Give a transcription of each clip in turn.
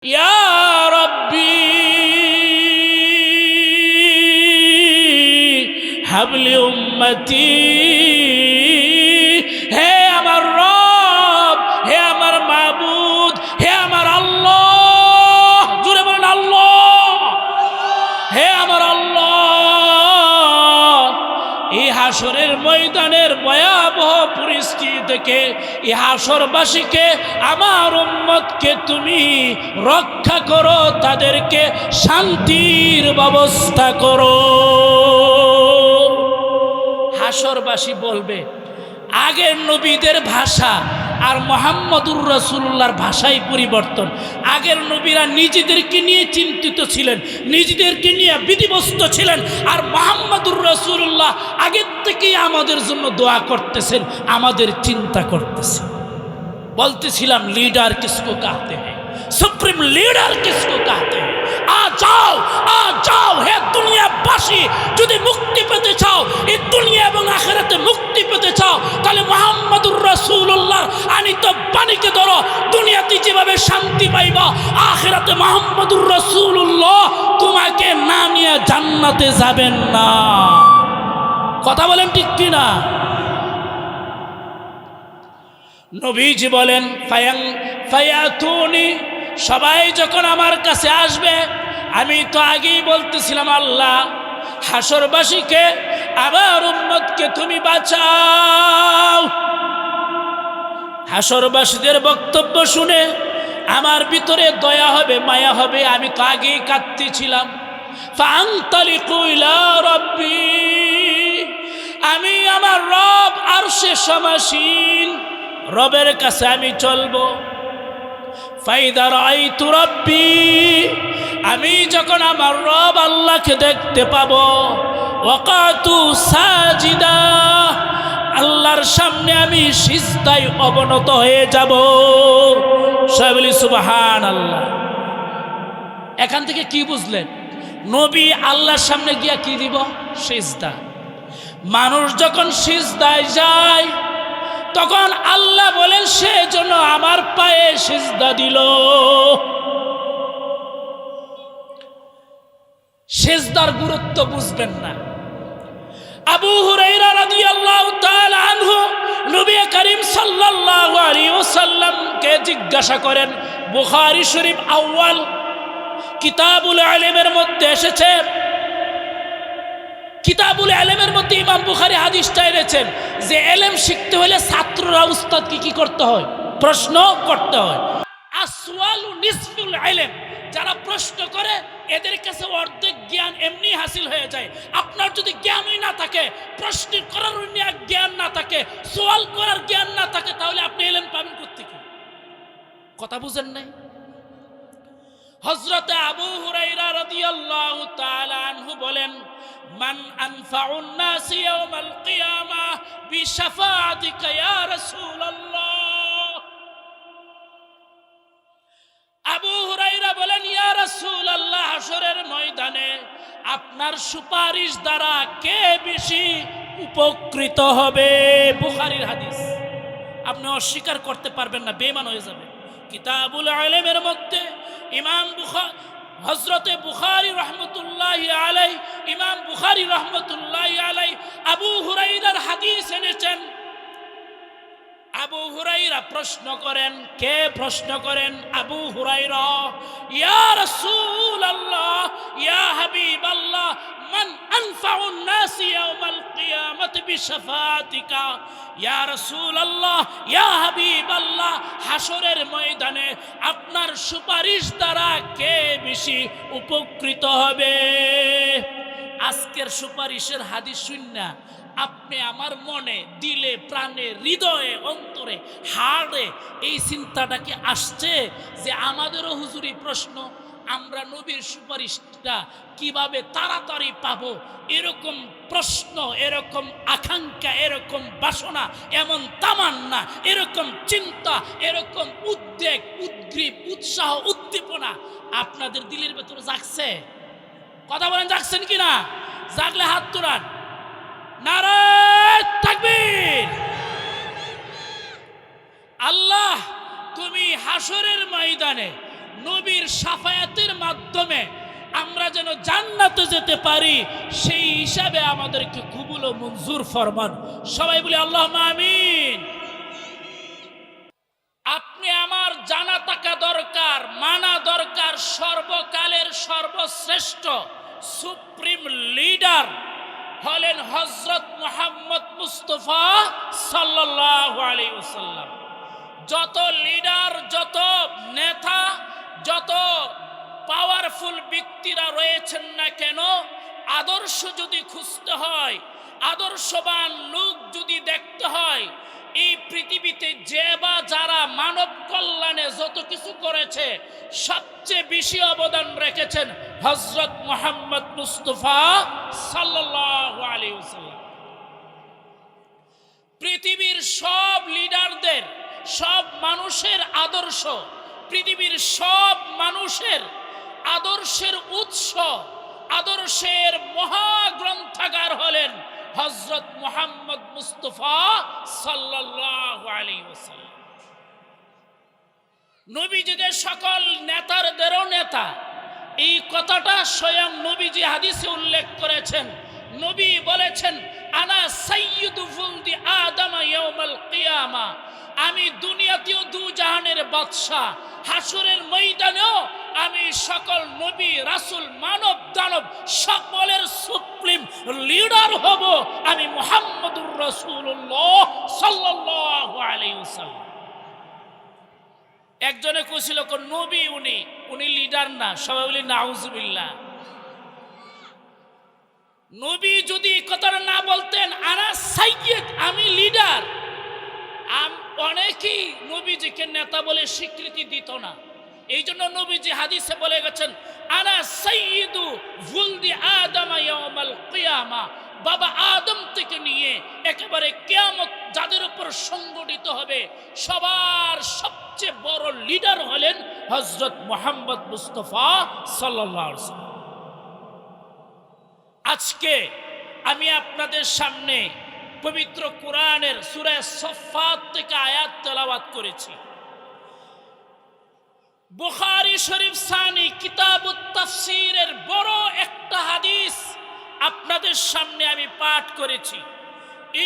يا ربي هب لي أمتي হে আমার রব, হে আমার মাবুদ, হে আমার আল্লাহ, জোরে বলেন আল্লাহ, হে আমার আল্লাহ। এই হাসরের ময়দানের ভয়াবহ পরিস্থিতি থেকে এই হাসরবাসীকে, আমার উম্মতকে তুমি রক্ষা করো, তাদেরকে শান্তির ব্যবস্থা করো। হাসরবাসী বলবে আগের নবীদের ভাষা আর মুহাম্মদুর রাসূলুল্লাহর ভাষাই পরিবর্তন। আগের নবীরা নিজেদেরকে নিয়ে চিন্তিত ছিলেন, নিজেদেরকে নিয়ে বিধিবস্ত ছিলেন, আর মুহাম্মদুর রাসূলুল্লাহ আগের থেকেই আমাদের জন্য দোয়া করতেছেন, আমাদের চিন্তা করতেছেন। বলতেছিলাম লিডার কিসকো कहते हैं, সুপ্রিম লিডার কিসকো कहते हैं। আ যাও হে দুনিয়াবাসী, যদি মুক্তি পেতে চাও, এই দুনিয়া এবং আখিরাতে মুক্তি পেতে চাও, তাহলে মুহাম্মদুর রাসূলুল্লাহ আনিত বাণীকে ধরো। দুনিয়াতে যেভাবে শান্তি পাইবা, আখিরাতে মুহাম্মদুর রাসূলুল্লাহ তোমাকে না নিয়ে জান্নাতে যাবেন না। কথা বলেন ঠিক কিনা? নবীজি বলেন ফায়াতুনি, সবাই যখন আমার কাছে আসবে, আমি তো আগেই বলতেছিলাম আল্লাহ হাসরবাসীকে, আমার উম্মতকে তুমি বাঁচাও। হাসরবাসীদের বক্তব্য শুনে আমার ভিতরে দয়া হবে, মায়া হবে। আমি তো আগেই কাঁদতেছিলাম। ফাআনতালিকু ইলা রাব্বি, আমি আমার রব আরশে সমাসীন রবের কাছে আমি চলবো। ফাইদা রাআইতু রাব্বি, আমি যখন আমার রব আল্লাহকে দেখতে পাবো, ওয়াকাতু সাজিদা, আল্লাহর সামনে আমি সিজদায় অবনত হয়ে যাব। সবাই বলি সুবহানাল্লাহ। এখান থেকে কি বুঝলেন? নবী আল্লাহর সামনে গিয়া কি দিব? সিজদা। মানুষ যখন সিজদায় যায়, তখন আল্লাহ বলেন সে জন্য আমার পায়ে সিজদা দিল। সিজদার গুরুত্ব বুঝবেন না। আবু হুরায়রা রাদিয়াল্লাহু তাআলা আনহু নবী করিম সাল্লাল্লাহু আলাইহি ওয়াসাল্লামকে জিজ্ঞাসা করেন, বুখারী শরীফ আউয়াল কিতাবুল ইলমের মধ্যে এসেছে, কিতাবুল ইলমের মধ্যে ইমাম বুখারী হাদিসটা এনেছেন যে ইলম শিখতে হলে ছাত্ররা উস্তাদকে কি করতে হয়? প্রশ্ন করতে হয়। আসওয়ালু নিসফুল ইলম, যারা প্রশ্ন করে এদের কাছে অর্ধেক জ্ঞান এমনি হাসিল হয়ে যায়। আপনার যদি জ্ঞানই না থাকে, প্রশ্ন করার জ্ঞান না থাকে, সওয়াল করার জ্ঞান না থাকে, তাহলে আপনি ইলম পাবেন কোত্থেকে? কথা বুঝেন নাই? হযরত আবু হুরায়রা রাদিয়াল্লাহু তাআলা আনহু বলেন, মান আনফাউন নাস ইয়াউমাল কিয়ামাহ বিশাফাআতিকা ইয়া রাসূলুল্লাহ। আবু হুরায়রা বলেন, ইয়া রাসূলুল্লাহ, হাসরের ময়দানে আপনার সুপারিশ দ্বারা কে বেশি উপকৃত হবে? বুখারীর হাদিস, আপনি অস্বীকার করতে পারবেন না, বেঈমান হয়ে যাবে। কিতাবুল ইলমের মধ্যে ইমাম হযরতে বুখারী রাহমাতুল্লাহি আলাইহি, ইমাম বুখারী রাহমাতুল্লাহি আলাইহি আবু হুরায়রার হাদিস এনেছেন। আবু হুরায়রা প্রশ্ন করেন, কে প্রশ্ন করেন? আবু হুরায়রা, ইয়া রাসূলুল্লাহ, ইয়া হাবিবাল্লাহ, মান আনফাউন নাস ইয়াউমাল কিয়ামাতি বিশাফাআতিকা। ইয়া রাসূলুল্লাহ, ইয়া হাবিবাল্লাহ, হাসরের ময়দানে আপনার সুপারিশ দ্বারা কে বেশি উপকৃত হবে? আজকের সুপারিশের হাদিস শুননা আপনি আমার মনে, দিলে, প্রাণে, হৃদয়ে, অন্তরে, হাড়ে এই চিন্তাটা কি আসছে যে আমাদেরও হুজুরি প্রশ্ন, আমরা নবীর সুপারিশটা কিভাবে তাড়াতাড়ি পাবো? এরকম প্রশ্ন, এরকম আকাঙ্ক্ষা, এরকম বাসনা, এমন তামান্না, এরকম চিন্তা, এরকম উদ্বেগ, উদ্গ্রীব, উৎসাহ, উদ্দীপনা আপনাদের দিলের ভেতরে জাগছে? কথা বলেন, জাগছেন কিনা? জাগলে হাত তোলান। নারায়ে তাকবীর। আল্লাহ তুমি হাসরের ময়দানে নবীর শাফায়াতের মাধ্যমে আমরা যেন জান্নাতে যেতে পারি, সেই হিসাবে আমাদেরকে কবুল ও মঞ্জুর ফরমান। সবাই বলি আল্লাহুম্মা আমিন। আপনি আমার জানা থাকা দরকার, মানা দরকার, সর্বকালের সর্বশ্রেষ্ঠ সুপ্রিম লিডার হলেন হযরত মুহাম্মদ মুস্তাফা সাল্লাল্লাহু আলাইহি ওয়াসাল্লাম। যত লিডার, যত নেতা, যত পাওয়ারফুল ব্যক্তিরা রয়েছেন না কেন, আদর্শ যদি খুঁজতে হয়, আদর্শবান লোক যদি দেখতে হয়, এই পৃথিবীতে যে বা যারা মানব কল্যাণে যত কিছু করেছে, সবচেয়ে বেশি অবদান রেখেছেন হযরত মুহাম্মদ মুস্তাফা সাল্লাল্লাহু আলাইহি ওয়াসাল্লাম। পৃথিবীর সব লিডারদের, সব মানুষের আদর্শ, পৃথিবীর সব মানুষের আদর্শের উৎস, আদর্শের মহাগ্রন্থাগার হলেন হযরত মুহাম্মদ মুস্তাফা সাল্লাল্লাহু আলাইহি ওয়াসাল্লাম। নবীজিদের সকল নেতাদেরও নেতা, এই কথাটা স্বয়ং নবীজি হাদিসে উল্লেখ করেছেন। নবী বলেছেন, আনা সাইয়্যিদু ফুলদি আদম ইয়াউমাল কিয়ামা, আমি দুনিয়াতেও দু জাহানের বাদশা, হাসরের ময়দানেও আমি সকল নবী রাসূল মানব দানব সকলের সুপ্রিম লিডার হব, আমি মুহাম্মদুর রাসূলুল্লাহ সাল্লাল্লাহু আলাইহি ওয়াসাল্লাম। একজনে কইছিল কোন নবী উনি লিডার না, সবাই বলি নাউজুবিল্লাহ। নবী যদি এই কথাটা না বলতেন, আনা সাইয়্যিদ, আমি লিডার, অনেকেই নবীজিকে নেতা বলে স্বীকৃতি দিত না। এই জন্য নবীজি হাদিসে বলে গেছেন, আনা সাইয়্যিদু ফুলদি আদম ইয়াউমাল কিয়ামা, বাবা আদম থেকে নিয়ে একেবারে কিয়ামত যাদের উপর সংগঠিত হবে, সবার সবচেয়ে বড় লিডার হলেন হযরত মুহাম্মদ মুস্তাফা সাল্লাল্লাহু আলাইহি ওয়াসাল্লাম। আজকে আমি আপনাদের সামনে পবিত্র কোরআনের সূরা সফফাত থেকে আয়াত তেলাওয়াত করেছি। বুখারী শরীফ সানি কিতাবুত তাফসীরের বড় একটা হাদিস আপনাদের সামনে আমি পাঠ করেছি।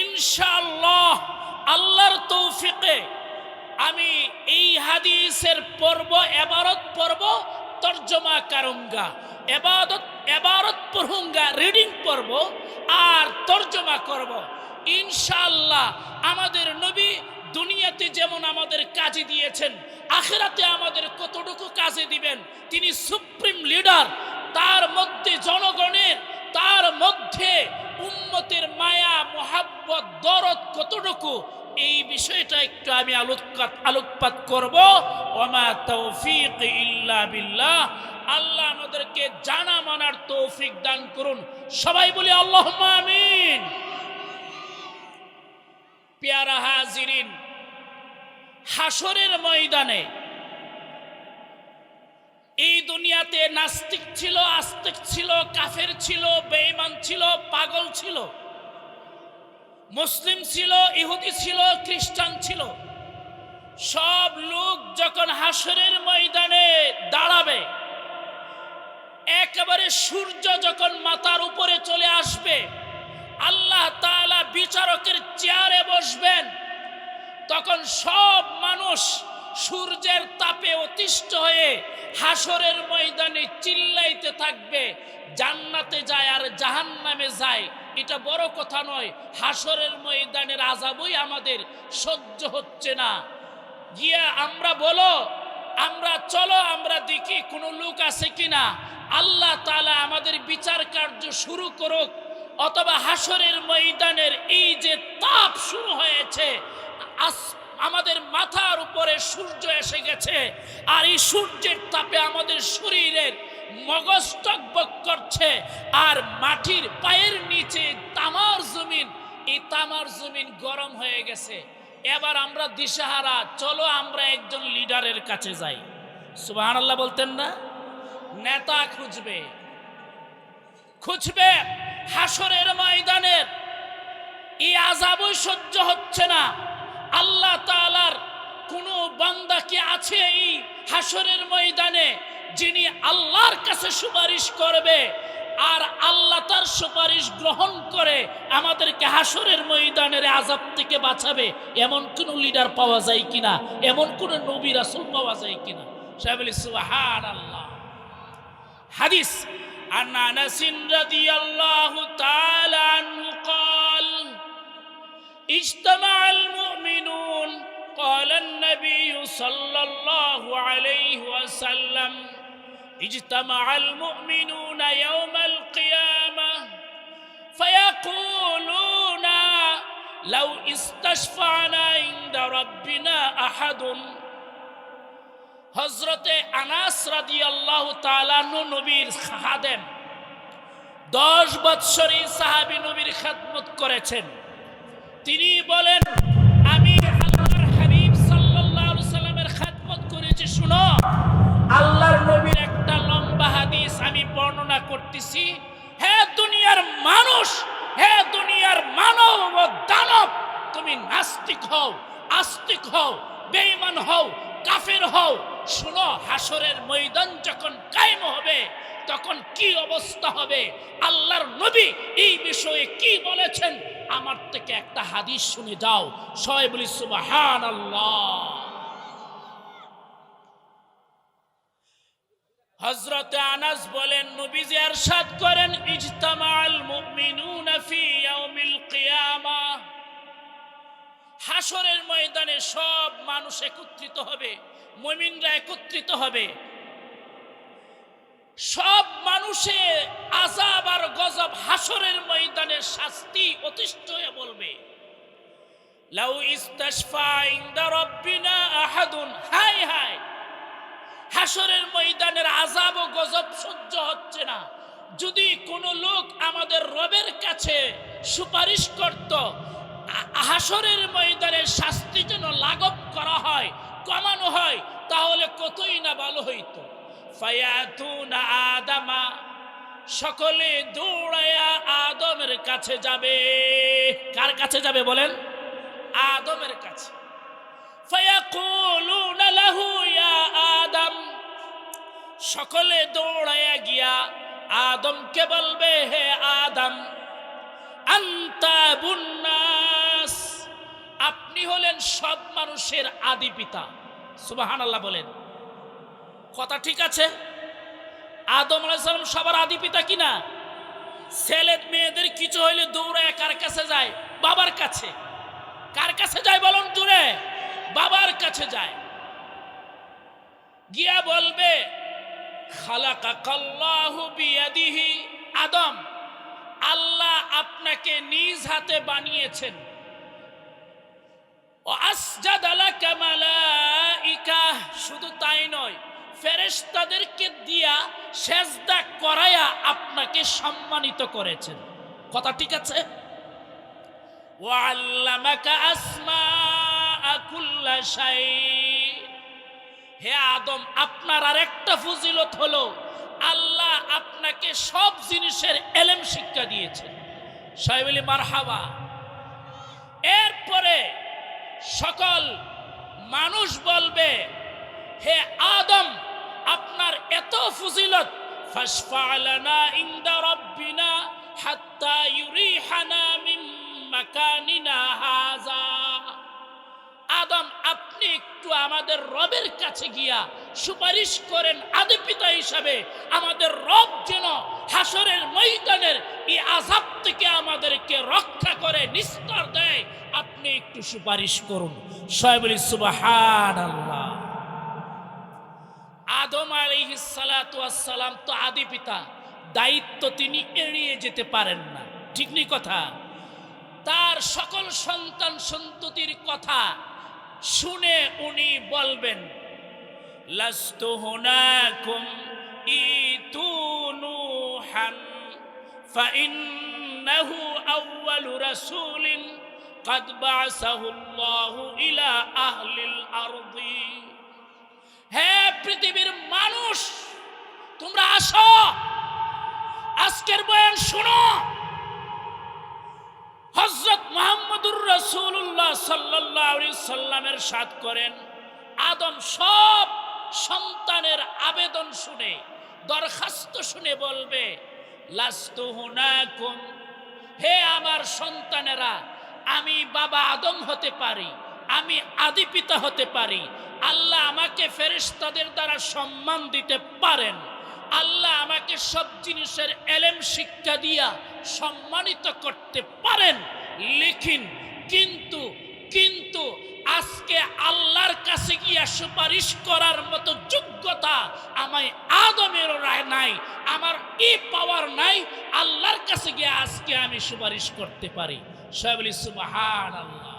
ইনশাআল্লাহ আল্লাহর তৌফিকে আমি এই হাদিসের পর্ব, ইবারত পর্ব তরজমা করুঙ্গা, ইবারত পড়ুঙ্গা, রিডিং পর্ব আর তরজমা করব। ইনশাআল্লাহ আমাদের নবী দুনিয়াতে যেমন আমাদের কাজে দিয়েছেন, আখিরাতে আমাদের কতটুকু কাজে দিবেন। তিনি সুপ্রিম লিডার, তার মধ্যে জনগণের, তার মধ্যে উম্মতের মায়া মোহাব্বত দরদ কতটুকু, এই বিষয়টা একটু আমি আলোকপাত করব। ওমা তৌফিক ইল্লা বিল্লাহ। আল্লাহ আমাদেরকে জানা মানার তৌফিক দান করুন। সবাই বলি আল্লাহুম্মা আমিন। প্যারা হাজিরিন, হাসরের ময়দানে এই দুনিয়াতে নাস্তিক ছিল, আস্তিক ছিল, কাফের ছিল, বেঈমান ছিল, পাগল ছিল, মুসলিম ছিল, ইহুদি ছিল, খ্রিস্টান ছিল। সব লোক যখন হাসরের ময়দানে দাঁড়াবে, একেবারে সূর্য যখন মাথার উপরে চলে আসবে, আল্লাহ তাআলা বিচারকের চেয়ারে বসবেন, তখন সব মানুষ সূর্যের তাপে অতিষ্ঠ হয়ে হাসরের ময়দানে চিল্লাইতে থাকবে, জান্নাতে যায় আর জাহান্নামে যায়। এটা বড় কথা নয়, হাসরের ময়দানের আযাবই আমাদের সহ্য হচ্ছে না। গিয়া আমরা বলো, আমরা চলো, আমরা দেখি কোনো লোক আছে কিনা, আল্লাহ তাআলা আমাদের বিচার কার্য শুরু করুক। অথবা হাসরের ময়দানের এই যে তাপ শুরু হয়েছে, আমাদের মাথার উপরে সূর্য এসে গেছে, আর এই সূর্যের তাপে আমাদের শরীরের মগজ টকবক করছে, আর মাটির পায়ের নিচে তামার জমিন, এই তামার জমিন গরম হয়ে গেছে। এবার আমরা দিশাহারা, চলো আমরা একজন লিডারের কাছে যাই। সুবহানাল্লাহ বলতেন না? নেতা খুঁজবে হাসরের ময়দানের এই আযাবই সহ্য হচ্ছে না। আল্লাহ তাআলার কোন বান্দা কি আছে এই হাসরের ময়দানে যিনি আল্লাহর কাছে সুপারিশ করবে আর আল্লাহ তার সুপারিশ গ্রহণ করে আমাদেরকে হাসরের ময়দানের আযাব থেকে বাঁচাবে? এমন কোন লিডার পাওয়া যায় কিনা, এমন কোন নবী রাসূল পাওয়া যায় কিনা? সাহেব বলি সুবহানাল্লাহ। হাদিস عن أنس رضي الله تعالى عنه قال اجتمع المؤمنون قال النبي صلى الله عليه وسلم اجتمع المؤمنون يوم القيامة فيقولون لو استشفعنا عند ربنا أحد হযরতে আনাস রাদিয়াল্লাহু তাআলা নবীর খাদেম, 10 বৎসরই সাহাবী নবীর খেদমত করেছেন। তিনি বলেন, আমি আল্লাহর হাবিব সাল্লাল্লাহু আলাইহি সাল্লামের খেদমত করেছি। শুনো, আল্লাহর নবীর একটা লম্বা হাদিস আমি বর্ণনা করতেছি। হে দুনিয়ার মানুষ, হে দুনিয়ার মানব ও দানব, তুমি নাস্তিক হও, আস্তিক হও, বেঈমান হও, কাফের হও, শুনো, হাসরের ময়দান যখন কায়েম হবে তখন কি অবস্থা হবে, আল্লাহর নবী এই বিষয়ে কি বলেছেন, আমার থেকে একটা হাদিস শুনে যাও। সবাই বলি সুবহানাল্লাহ। হযরত আনাস বলেন, নবীজি ইরশাদ করেন, ইজতামাআল মুমিনুনা ফি ইয়াউমিল কিয়ামাহ, হাসরের ময়দানে সব মানুষ একত্রিত হবে, মুমিনরা একত্রিত হবে। সব মানুষের আযাব আর গজব, হাসরের ময়দানে শাস্তি অতিষ্ঠ হয়ে বলবে, লাউ ইস্তাশফা ইনদা রাব্বিনা আহাদুন, হায় হায়, হাসরের ময়দানের আযাব ও গজব সহ্য হচ্ছে না। যদি কোনো লোক আমাদের রবের কাছে সুপারিশ করত, হাসরের ময়দানের শাস্তি যেন লাঘব করা হয়, কমানো হয়, তাহলে কতই না ভালো হইতো। ফায়াতুনা আদামা, সকলে দৌড়ায়া আদমের কাছে যাবে। কার কাছে যাবে বলেন? আদমের কাছে। ফায়াকুলুনা লাহু ইয়া আদম, সকলে দৌড়ায়া গিয়া আদমকে বলবে, হে আদম, আনতা বুন্নাস, আপনি হলেন সব মানুষের আদি পিতা। সুবহানাল্লাহ বলেন, কথা ঠিক আছে? আদম আলাইহিস সালাম সবার আদি পিতা কিনা? ছেলে মেয়েদের কিছু হইলে দৌড়ায় কার কাছে যায়? বাবার কাছে। কার কাছে যায় বলুন জুড়ে? বাবার কাছে যায়। গিয়া বলবে, খালাকাকাল্লাহু বিয়াদিহি, আদম, আল্লাহ আপনাকে নিজ হাতে বানিয়েছেন। ও আসজাদা লাকা মালাইকা, শুধু তাই নয়, ফেরেশতাদেরকে দিয়া সেজদা করায়া আপনাকে সম্মানিত করেছেন। কথা ঠিক আছে? ওয়া আল্লামাকা আসমাআ কুল্লা শাই, হে আদম, আপনার আরেকটা ফজিলত হলো আল্লাহ আপনাকে সব জিনিসের ইলম শিক্ষা দিয়েছেন। সবাই বলি মারহাবা। এরপরে সকল মানুষ বলবে, হে আদম, আপনার এত ফজিলত, ফাশফা লানা ইনদা রাব্বিনা হাত্তা ইউরিহানা মিন মাকানিনা হাযা, আদম, আপনি একটু আমাদের রবের কাছে গিয়া সুপারিশ করেন আদি পিতা হিসাবে, আমাদের রব যেন হাসরের ময়দানের এই আযাব থেকে আমাদেরকে রক্ষা করে, নিস্তার দেয়, আপনি একটু সুপারিশ করুন। সবাই বলি সুবহানাল্লাহ। আদম আলাইহিস সালাতু ওয়াস সালাম তো আদি পিতা, দায়িত্ব তিনি এড়িয়ে যেতে পারেন না, ঠিক নি কথা? তার সকল সন্তান সন্ততির কথা শুনে উনি বলবেন, লাস্তু হুনাকুম ইতুনুহান ফাইন্নাহু আউয়ালু রাসূলিন قد بعثه الله إلى أهل الأرض, হে পৃথিবীর মানুষ, তোমরা আসো, আজকের বয়ান শুনো। হযরত মুহাম্মদুর রাসূলুল্লাহ সাল্লাল্লাহু আলাইহি সাল্লামের ইরশাদ করেন, আদম সব সন্তানের আবেদন শুনে, দরখাস্ত শুনে বলবে, লাস্তু হুনাকুম, হে আমার সন্তানেরা, আমি বাবা আদম হতে পারি, আমি আদি পিতা হতে পারি। আল্লাহ আমাকে ফেরেশতাদের দ্বারা সম্মান দিতে পারেন, আল্লাহ আমাকে সব জিনিসের এলেম শিক্ষা দিয়া সম্মানিত করতে পারেন। লেকিন কিন্তু কিন্তু আজকে আল্লাহর কাছে গিয়া সুপারিশ করার মতো যোগ্যতা আমায় আদমেরও নাই, আমার এই পাওয়ার নাই আল্লাহর কাছে গিয়ে আজকে আমি সুপারিশ করতে পারি। সবাই বলি সুবহানাল্লাহ।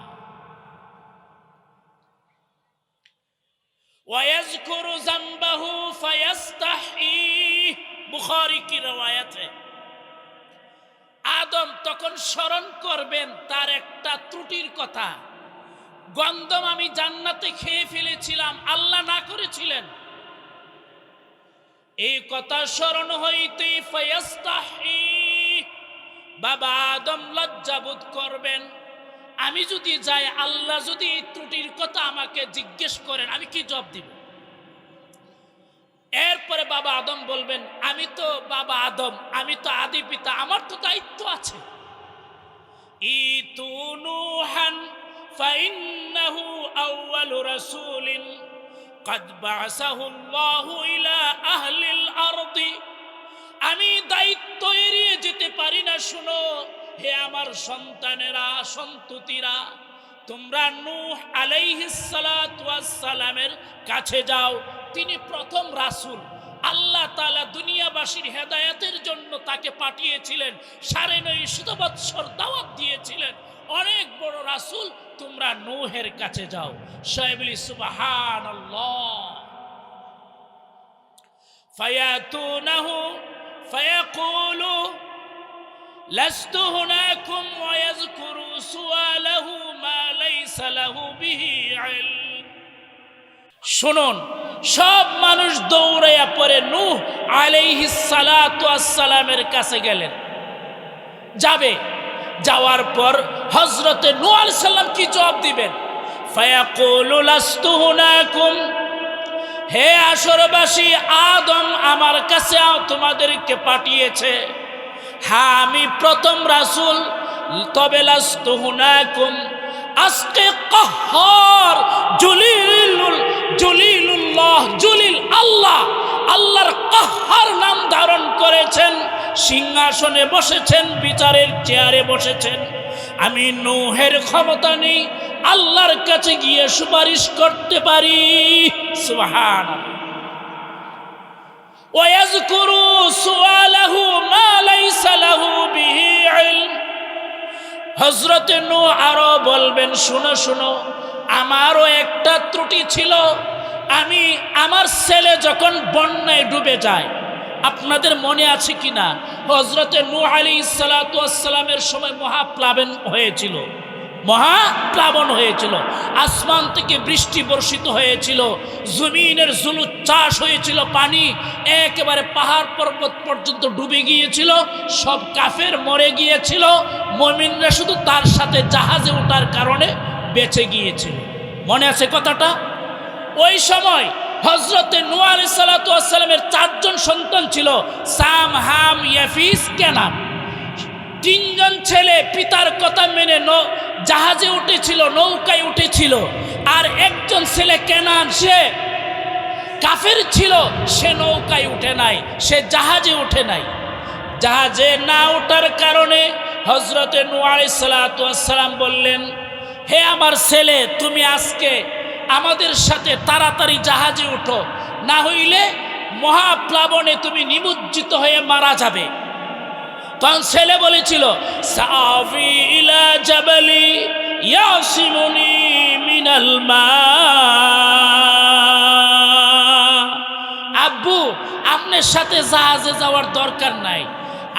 ওয়ায়াযকুরু যামবাহু ফায়াস্তাহি, বুখারী কি রওয়ায়াত है। আদম তখন স্মরণ করবেন তার একটা ত্রুটির কথা, গন্ধম আমি জান্নাতে খেয়ে ফেলেছিলাম, আল্লাহ না করেছিলেন। এই কথা স্মরণ হইতেই ফায়াস্তাহি, বাবা আদম লজ্জাবোধ করবেন। আমি যদি যাই, আল্লাহ যদি এই ত্রুটির কথা আমাকে জিজ্ঞেস করেন, আমি কি জবাব দিব? এরপরে বাবা আদম বলবেন, আমি তো বাবা আদম, আমি তো আদি পিতা, আমার তো দায়িত্ব আছে। ইতু নূহান ফাইন্নাহু আউয়ালু রাসূলিন ক্বাদ বা'সাহু আল্লাহু ইলা আহলিল আরদি। আমি দায়িত্ব এড়িয়ে যেতে পারি না। শুনো হে আমার সন্তানেরা, সন্ততিরা, তোমরা নূহ আলাইহিস সালাতু ওয়াস সালামের কাছে যাও। তিনি প্রথম রাসূল, আল্লাহ তাআলা দুনিয়াবাসীর হেদায়েতের জন্য তাকে পাঠিয়েছিলেন, ৯৫০ বৎসর দাওয়াত দিয়েছিলেন, অনেক বড় রাসূল। তোমরা নূহের কাছে যাও। সবাই বলি সুবহানাল্লাহ। ফায়াতুনাহু ফায়াকুলু লাস্তু হুনাকুম ওয়ায়াযকুরু সুআলাহু মা লাইসা লাহু বিহি ইলম। শুনুন, সব মানুষ দৌড়াইয়া পড়ে নূহ আলাইহিস সালাতু ওয়াস সালামের কাছে গেলেন। যাওয়ার পর হযরতে নূহ আলাইহিস সালাম কি জবাব দিবেন? ফায়াকুলু লাস্তু হুনাকুম, হে আসরবাসী, আদম আমার কাছে তোমাদেরকে পাঠিয়েছে। হ্যাঁ, আমি প্রথম রাসূল, তবে লাস্তু হুনাকুম। আজকে কাহ্হার জলিলুল্লাহ, জলিল আল্লাহ, আল্লাহর কাহ্হার নাম ধারণ করেছেন, সিংহাসনে বসেছেন, বিচারের চেয়ারে বসেছেন। আমি নূহের ক্ষমতা নেই, আল্লাহর কাছে গিয়ে সুপারিশ করতে পারি। সুবহানাল্লাহ। ওয়ায়াযকুরু সুআলাহু মা লাইসা লাহু বিহি ইলম। হযরতে নূহ আরো বলবেন, শুনো শুনো, আমারও একটা ত্রুটি ছিল। আমার ছেলে যখন বন্যায় ডুবে যায়, আপনাদের মনে আছে কিনা? হযরতে নূহ আলাইহিস সালাতু ওয়াস সালামের সময় মহাপ্লাবন হয়েছিল, আসমান থেকে বৃষ্টি বর্ষিত হয়েছিল, জমিনের জুলুত চাষ হয়েছিল, পানি একেবারে পাহাড় পর্বত পর্যন্ত ডুবে গিয়েছিল, সব কাফের মরে গিয়েছিল, মুমিনরা শুধু তার সাথে জাহাজে ওঠার কারণে বেঁচে গিয়েছিল। মনে আছে কথাটা? ওই সময় হযরতে নূহ আলাইহিস সালাতু ওয়াস সালামের 4 জন সন্তান ছিল, সাম, হাম, ইয়াফিস, কেনান। 3 জন ছেলে পিতার কথা মেনে জাহাজে উঠেছিল, নৌকায় উঠেছিল। আর একজন ছেলে কেনান, সে কাফের ছিল, সে নৌকায় উঠে নাই, সে জাহাজে উঠে নাই। জাহাজে না ওঠার কারণে হযরতে নূহ আলাইহিস সালাতু ওয়াস সালাম বললেন, হে আমার ছেলে, তুমি আজকে আমাদের সাথে তাড়াতাড়ি জাহাজে উঠো, না হইলে মহাপ্লাবনে তুমি নিমজ্জিত হয়ে মারা যাবে। তখন ছেলে বলেছিল, সাফি ইলা জাবালি ইয়াসিমুনি মিনাল মা। আব্বু, আপনার সাথে জাহাজে যাওয়ার দরকার নাই,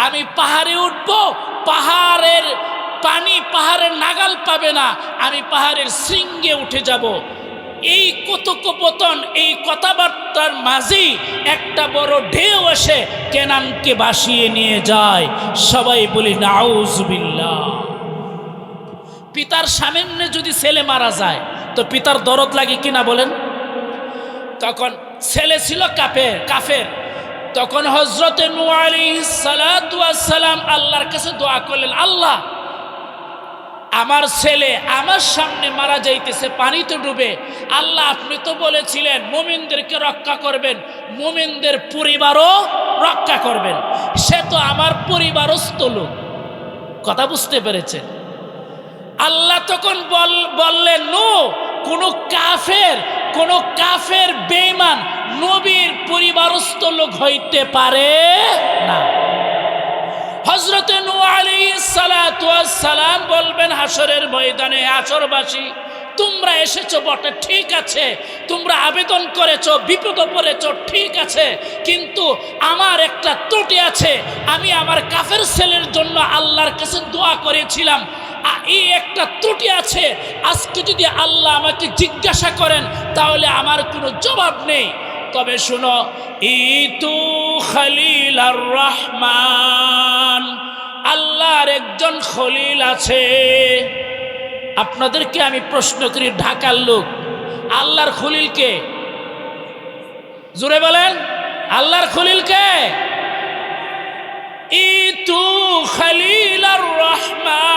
আমি পাহাড়ে উঠবো, পাহাড়ের পানি পাহাড়ের নাগাল পাবে না, আমি পাহাড়ের শৃঙ্গে উঠে যাব। এই কথোপকথন, এই কথাবার্তার মাঝেই একটা বড় ঢেউ এসে কেনানকে ভাসিয়ে নিয়ে যায়। সবাই বলি নাউজুবিল্লাহ। পিতার সামনে যদি ছেলে মারা যায় তো পিতার দরদ লাগে কিনা বলেন? তখন ছেলে ছিল কাফের। তখন হযরতে নূহ আলাইহিস সালাতু ওয়াস সালাম আল্লাহর কাছে দোয়া করলেন, আল্লাহ আমার ছেলে আমার সামনে মারা যাইতেছে, পানিতে ডুবে। আল্লাহ আপনি তো বলেছিলেন মুমিনদেরকে রক্ষা করবেন, মুমিনদের পরিবারও রক্ষা করবেন। সে তো আমার পরিবারস্থ লোক। কথা বুঝতে পেরেছেন? আল্লাহ তখন বললেন, নূহ কোন কাফের বেঈমান নবীর পরিবারস্থ লোক হইতে পারে না। হযরতে নূহ আলাইহিস সালাতু ওয়াস সালাম বলবেন হাসরের ময়দানে, হাসরবাসী তোমরা এসেছো বটে, ঠিক আছে, তোমরা আবেদন করেছো, বিপদে পড়েছো, ঠিক আছে, কিন্তু আমার একটা ত্রুটি আছে। আমি আমার কাফের ছেলের জন্য আল্লাহর কাছে দোয়া করেছিলাম, এই একটা ত্রুটি আছে। আজকে যদি আল্লাহ আমাকে জিজ্ঞাসা করেন তাহলে আমার কোনো জবাব নেই। তবে শুনো, ইতু খলিলার রহমান, আল্লাহর একজন খলিল আছে। আপনাদেরকে আমি প্রশ্ন করি, ঢাকার লোক, আল্লাহর খলিল কে? জোরে বলেন, আল্লাহর খলিল কে? ইতু খলিলার রহমান।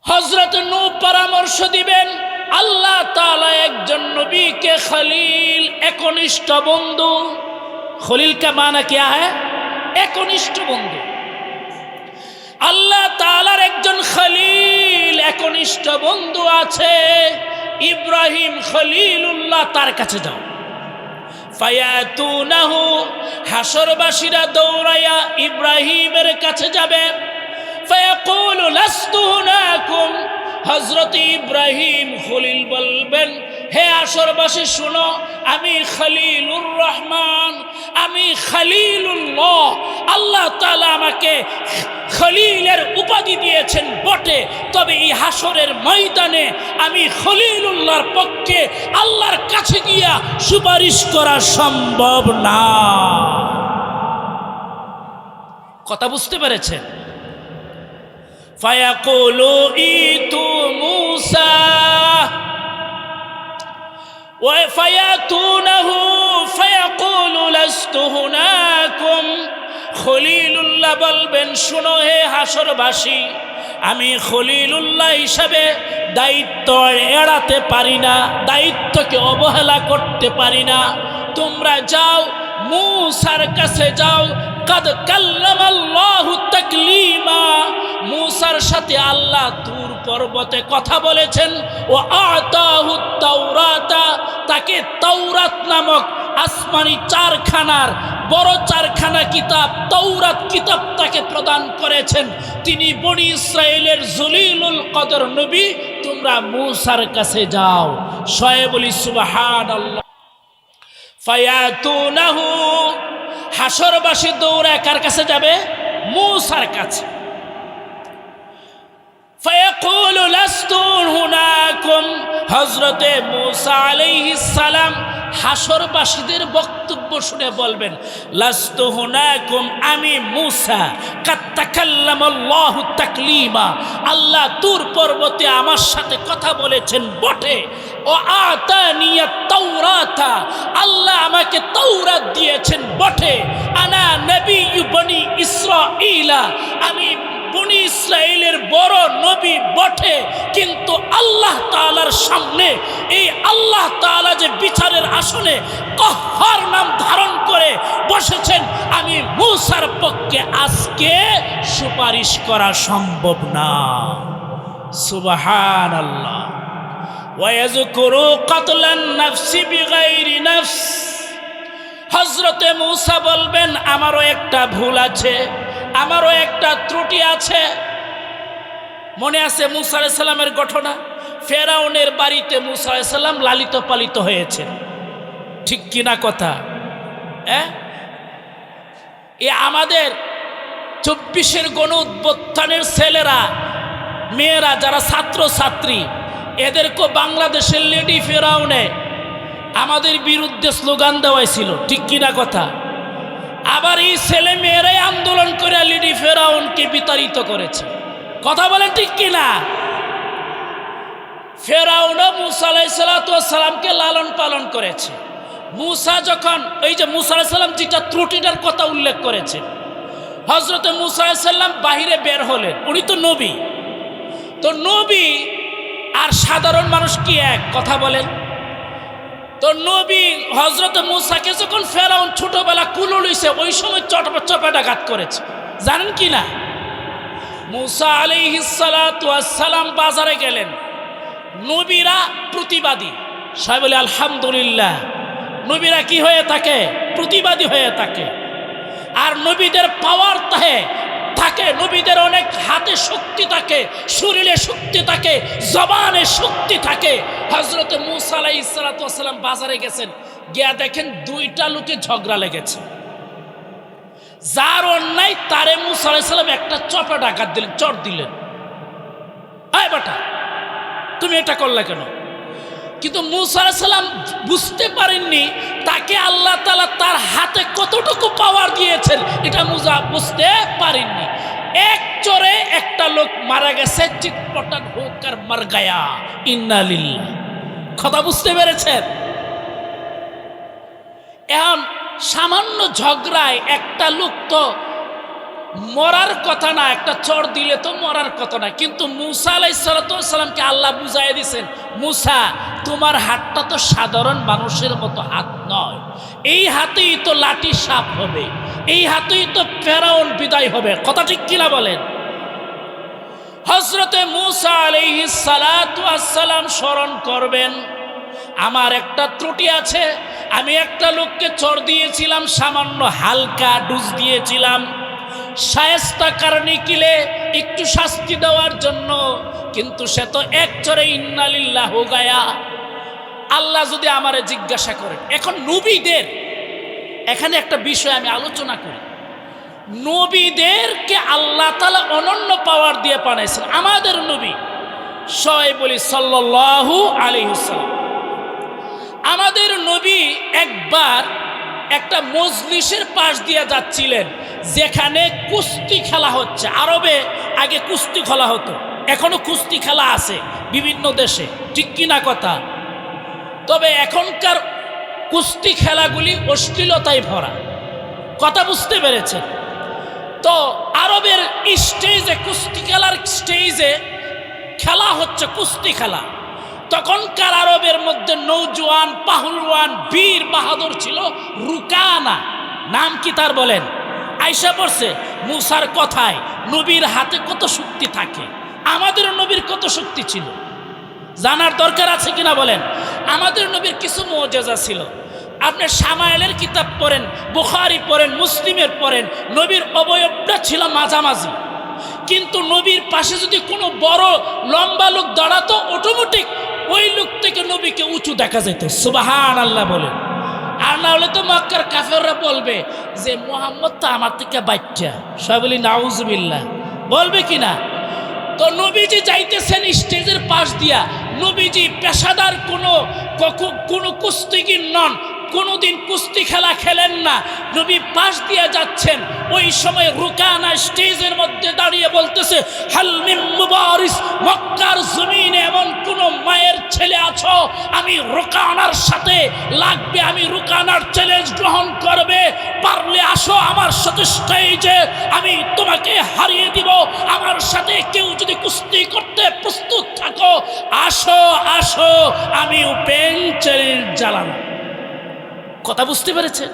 হযরত নূহ পরামর্শ দিবেন, আল্লাহ তাআলা একজন নবীকে খলিল, একনিষ্ঠ বন্ধু। खलील का माना क्या है? एकनिष्ठ बंधु। আল্লাহ তাআলার একজন খলিল, একনিষ্ঠ বন্ধু আছে, ইব্রাহিম খলিলুল্লাহ, তার কাছে যাও। ফায়াতুনাহু, হাসরবাসীরা দৌড়াইয়া ইব্রাহিমের কাছে যাবে। ফায়াকুলু লাস্তু হুনাকুম, হযরত ইব্রাহিম খলিল বলবেন, হে হাসরবাসী শুনো, আমি খলিলুর রহমান, আমি খলিলুল্লাহ। আল্লাহ তাআলা আমাকে খলিলের উপাধি দিয়েছেন বটে, তবে এই হাসরের ময়দানে আমি খলিলুল্লাহর পক্ষে আল্লাহর কাছে গিয়া সুপারিশ করা সম্ভব না। কথা বুঝতে পেরেছেন? ফায়াকুলু ইতু মূসা ওয়া ফায়াতুনাহু ফায়াকুলু লাস্তু হুনাকুম। খলিলুল্লাহ বলবেন, শুনো হে হাসরবাসী, আমি খলিলুল্লাহ হিসাবে দায়িত্ব এড়াতে পারি না, দায়িত্বকে অবহেলা করতে পারি না। তোমরা যাও, মূসার কাছে যাও। কাদ কাল্লামাল্লাহু তাকলিমা, মূসার সাথে আল্লাহ তুর পর্বতে কথা বলেছেন। ও আতাহু তাওরাতা, তাকে তাওরাত নামক আসমানি চারখানার বড় চারখানা কিতাব, তাওরাত কিতাব তাকে প্রদান করেছেন। তিনি বনি ইসরাইলের জলিলুল কদর নবী। তোমরা মূসার কাছে যাও। সয়ে বলি সুবহানাল্লাহ। ফায়াতুনাহু, হাসরবাসী দৌড়ায় কার কাছে যাবে? মূসার কাছে। ফায়াকুলু লাস্তু হুনাকুম, হযরতে মূসা আলাইহিস সালাম হাসরবাসীদের বক্তব্য শুনে বলবেন, লাস্তু হুনাকুম, আমি মূসা, কাদ তাকাল্লামাল্লাহু তাকলিমা, আল্লাহ তুর পর্বতে আমার সাথে কথা বলেছেন বটে। ও আতানিয়াত তাওরাতা, আল্লাহ আমাকে তাওরাত দিয়েছেন বটে। আনা নবিয়্যু বনি ইসরাঈলা, আমি বনি ইসরাইলের বড় নবী বটে। কিন্তু আল্লাহ তাআলার সামনে, এই আল্লাহ তাআলা যে বিচারের আসনে কহ্হার নাম ধারণ করে বসেছেন, আমি মূসার পক্ষে আজকে সুপারিশ করা সম্ভব না। সুবহানাল্লাহ। ওয়ায়াযকুরু কাতলান নাফসি বিগাইরি নাফস, হযরতে মূসা বলবেন, আমারও একটা ভুল আছে, আমারও একটা ত্রুটি আছে। মনে আছে মূসা আলাইহিস সালামের ঘটনা? ফেরাউনের বাড়িতে মূসা আলাইহিস সালাম লালিত পালিত হয়েছেন, ঠিক কিনা কথা? এ আমাদের 24-এর গণ উত্থানের ছেলেরা, মেয়েরা, যারা ছাত্র ছাত্রী, এদেরকে বাংলাদেশের লেডি ফেরাউনে আমাদের বিরুদ্ধে স্লোগান দেওয়াইছিল, ঠিক কিনা কথা? আবার এই ছেলে মেয়েরাই আন্দোলন করে লেডি ফেরাউনকে বিতাড়িত করেছে। কথা বলেন ঠিক কিনা? ফেরাউন মুসা আলাইহিস সালামকে লালন পালন করেছে। মুসা যখন এই যে মুসা আলাইহিস সালাম যেটা ত্রুটিটার কথা উল্লেখ করেছে, হযরতে মুসা আলাইহিস সালাম বাহিরে বের হলেন, উনি তো নবী। তো নবী আর সাধারণ মানুষ কি এক? কথা বলেন। তো নবী হযরতে মুসাকে যখন ফেরাউন ছোটবেলা কুলো লইছে, ওই সময় চপেটাঘাত করেছে, জানেন কি না? মুসা আলাইহিস সালাম বাজারে গেলেন, নবীরা প্রতিবাদী, সবাই বলে আলহামদুলিল্লাহ। নবীরা কি হয়ে থাকে? প্রতিবাদী হয়ে থাকে। আর নবীদের পাওয়ার থাকে, নবীদের অনেক হাতে শক্তি থাকে, শরীরে শক্তি থাকে, জবানে শক্তি থাকে। হযরত মুসা আলাইহিস সালাম বাজারে গেছেন, গিয়া দেখেন দুইটা লোকে ঝগড়া লেগেছে। যার অন্যায় তারে মুসা আলাইহিস সালাম একটা চপেটাঘাত দিলেন, চট দিলেন, আয় বেটা তুমি এটা করলে কেন? কিন্তু মুসা আলাইহিস সালাম বুঝতে পারেননি তাকে আল্লাহ তাআলা তার হাতে কতটুকু পাওয়ার দিয়েছেন, এটা মুসা বুঝতে পারেননি। এক চরে একটা লোক মারা গেছে, চিৎপটাং হোকর মর গয়া, ইন্না লিল্লাহ। কথা বুঝতে পেরেছেন? এখন সামান্য ঝগড়ায় একটা লোক তো মরার কথা না, একটা চর দিলে তো মরার কথা না। কিন্তু মুসা আলাইহিস সালামকে আল্লাহ বুঝাই দিয়েছেন, মুসা তোমার হাতটা তো সাধারণ মানুষের মতো হাত নয়, এই হাতেই তো লাঠি সাপ হবে, এই হাতেই তো ফেরাউন বিদায় হবে। কথা ঠিক কিনা বলেন? হযরতে মুসা আলাইহিস সালাম স্মরণ করবেন, আমার একটা ত্রুটি আছে, আমি একটা লোককে চর দিয়েছিলাম, সামান্য হালকা ডুজ দিয়েছিলাম শায়েস্তা কারণে কিলে একটু শাস্তি দেওয়ার জন্য, কিন্তু সে তো এক চরে ইন্না লিল্লাহ হো গায়া। আল্লাহ যদি আমারে জিজ্ঞাসা করেন, এখন নবীদের এখানে একটা বিষয় আমি আলোচনা করি, নবীদেরকে আল্লাহ তাআলা অনন্য পাওয়ার দিয়ে বানাইছেন। আমাদের নবী শোয়েব সাল্লাল্লাহু আলাইহি ওয়াসাল্লাম, আমাদের নবী একবার একটা মজলিসের পাশ দিয়ে যাচ্ছিলেন, যেখানে কুস্তি খেলা হচ্ছে। আরবে আগে কুস্তি খেলা হতো, এখনো কুস্তি খেলা আছে বিভিন্ন দেশে, ঠিক কিনা কথা? তবে এখনকার কুস্তি খেলাগুলি অশ্লীলতায় ভরা। কথা বুঝতে পেরেছেন? তো আরবের স্টেজে, কুস্তি খেলার স্টেজে খেলা হচ্ছে কুস্তি খেলা। তখনকার আরবের মধ্যে নৌজওয়ান পাহলওয়ান বীর বাহাদুর ছিল রুকানা, নাম কি তার বলেন? আয়েশা পড়ছে মুসার কথায় নবীর হাতে কত শক্তি থাকে, আমাদের নবীর কত শক্তি ছিল জানার দরকার আছে কিনা বলেন? আমাদের নবীর কিছু মুআজিজা ছিল। আপনি শামাইলের কিতাব পড়েন, বুখারী পড়েন, মুসলিমের পড়েন, নবীর অবয়বটা ছিল মাঝামাঝি, কিন্তু নবীর পাশে যদি কোনো বড় লম্বা লোক দাঁড়াতো, অটোমেটিক ওই লোক থেকে নবীকে উঁচু দেখা যেত। সুবহানাল্লাহ বলেন। আর না হলে তো মক্কার কাফেররা বলবে যে মুহাম্মদ তো আমার থেকে বাচ্চা, সবাই বলি নাউজুবিল্লাহ, বলবে কিনা? তো নবীজি যাইতেছেন স্টেজের পাশ দিয়া, নবীজি পেশাদার কোনো কুস্তিগীর নন, কোনোদিন কুস্তি খেলা খেলেন না, নবী পাশ দিয়ে যাচ্ছেন। ওই সময় রুকানা স্টেজের মধ্যে দাঁড়িয়ে বলতেছে, হাল মিন মুবারিস, মক্কার জমিনে এমন কোন মায়ের ছেলে আছো আমি রুকানার সাথে লাগবে, আমি রুকানার চ্যালেঞ্জ গ্রহণ করবে, পারলে আসো আমার সাথে স্টেজে, আমি তোমাকে হারিয়ে দিব। আমার সাথে কেউ যদি কুস্তি করতে প্রস্তুত থাকো, আসো আসো, আমি ওপেন চ্যালেঞ্জ জ্বালালাম। কথা বুঝতে পেরেছেন?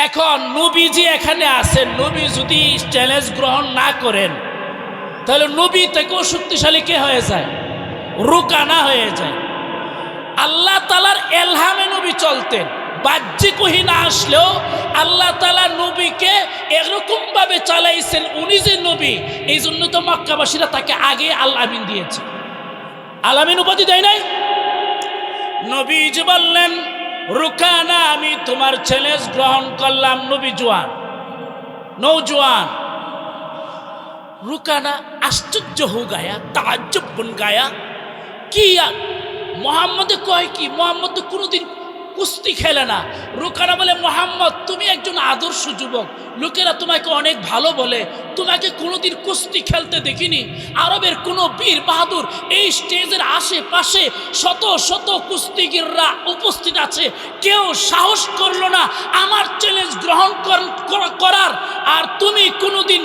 এখন নবীজি এখানে আছেন, নবী যদি চ্যালেঞ্জ গ্রহণ না করেন তাহলে নবী থেকেও শক্তিশালী কে হয়ে যায়? রুকানা হয়ে যায়। আল্লাহ তাআলার এলহামে নবী চলতেন, বাহ্যিক ওহী না আসলেও আল্লাহ তাআলা নবীকে এরকম ভাবে চালাইছেন, উনি যে নবী, এই জন্য তো মক্কাবাসীরা তাকে আগে আল আমিন দিয়েছে। আল আমিন উপাধি দেয় নাই? নবীজি বললেন, রুকানা আমি তোমার চ্যালেঞ্জ গ্রহণ করলাম। নবী জওয়ান, নৌজওয়ান। রুকানা আশ্চর্য হো গায়া, তাজ্জুব বন গায়া, কি মোহাম্মদে কয় কি? মোহাম্মদ তো কোনোদিন কুস্তি খেলে না। রুকানা বলে, মোহাম্মদ তুমি একজন আদর্শ যুবক, লোকেরা তোমাকে অনেক ভালো বলে, তোমাকে কোনোদিন কুস্তি খেলতে দেখিনি। আরবের কোনো বীর বাহাদুর এই স্টেজের আশেপাশে শত শত কুস্তিগিররা উপস্থিত আছে, কেউ সাহস করলো না আমার চ্যালেঞ্জ গ্রহণ করার। আর তুমি কোনোদিন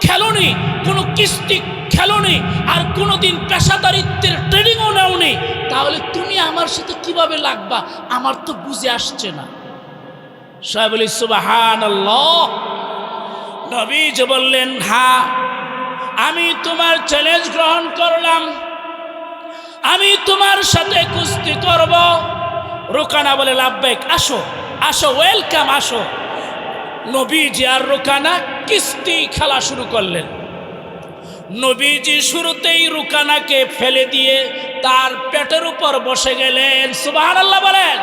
খেলোনি, কোনো কুস্তি খেলোনি, আর কোনোদিন পেশাদারিত্বের ট্রেনিংও নেওনি, তাহলে তুমি আমার সাথে কিভাবে লাগবা? আমার তো বুঝে আসছে না। সবাই বলি সুবহানাল্লাহ। নবীজি বললেন, হ্যাঁ আমি তোমার চ্যালেঞ্জ গ্রহণ করলাম, আমি তোমার সাথে কুস্তি করব। রুকানা বলে, লাব্বাইক, আসো আসো, ওয়েলকাম, আসো। নবীজি আর রুকানা কুস্তি খেলা শুরু করলেন। নবীজি শুরুতেই রুকানাকে ফেলে দিয়ে তার পেটের উপর বসে গেলেন। সুবহানাল্লাহ বলেন।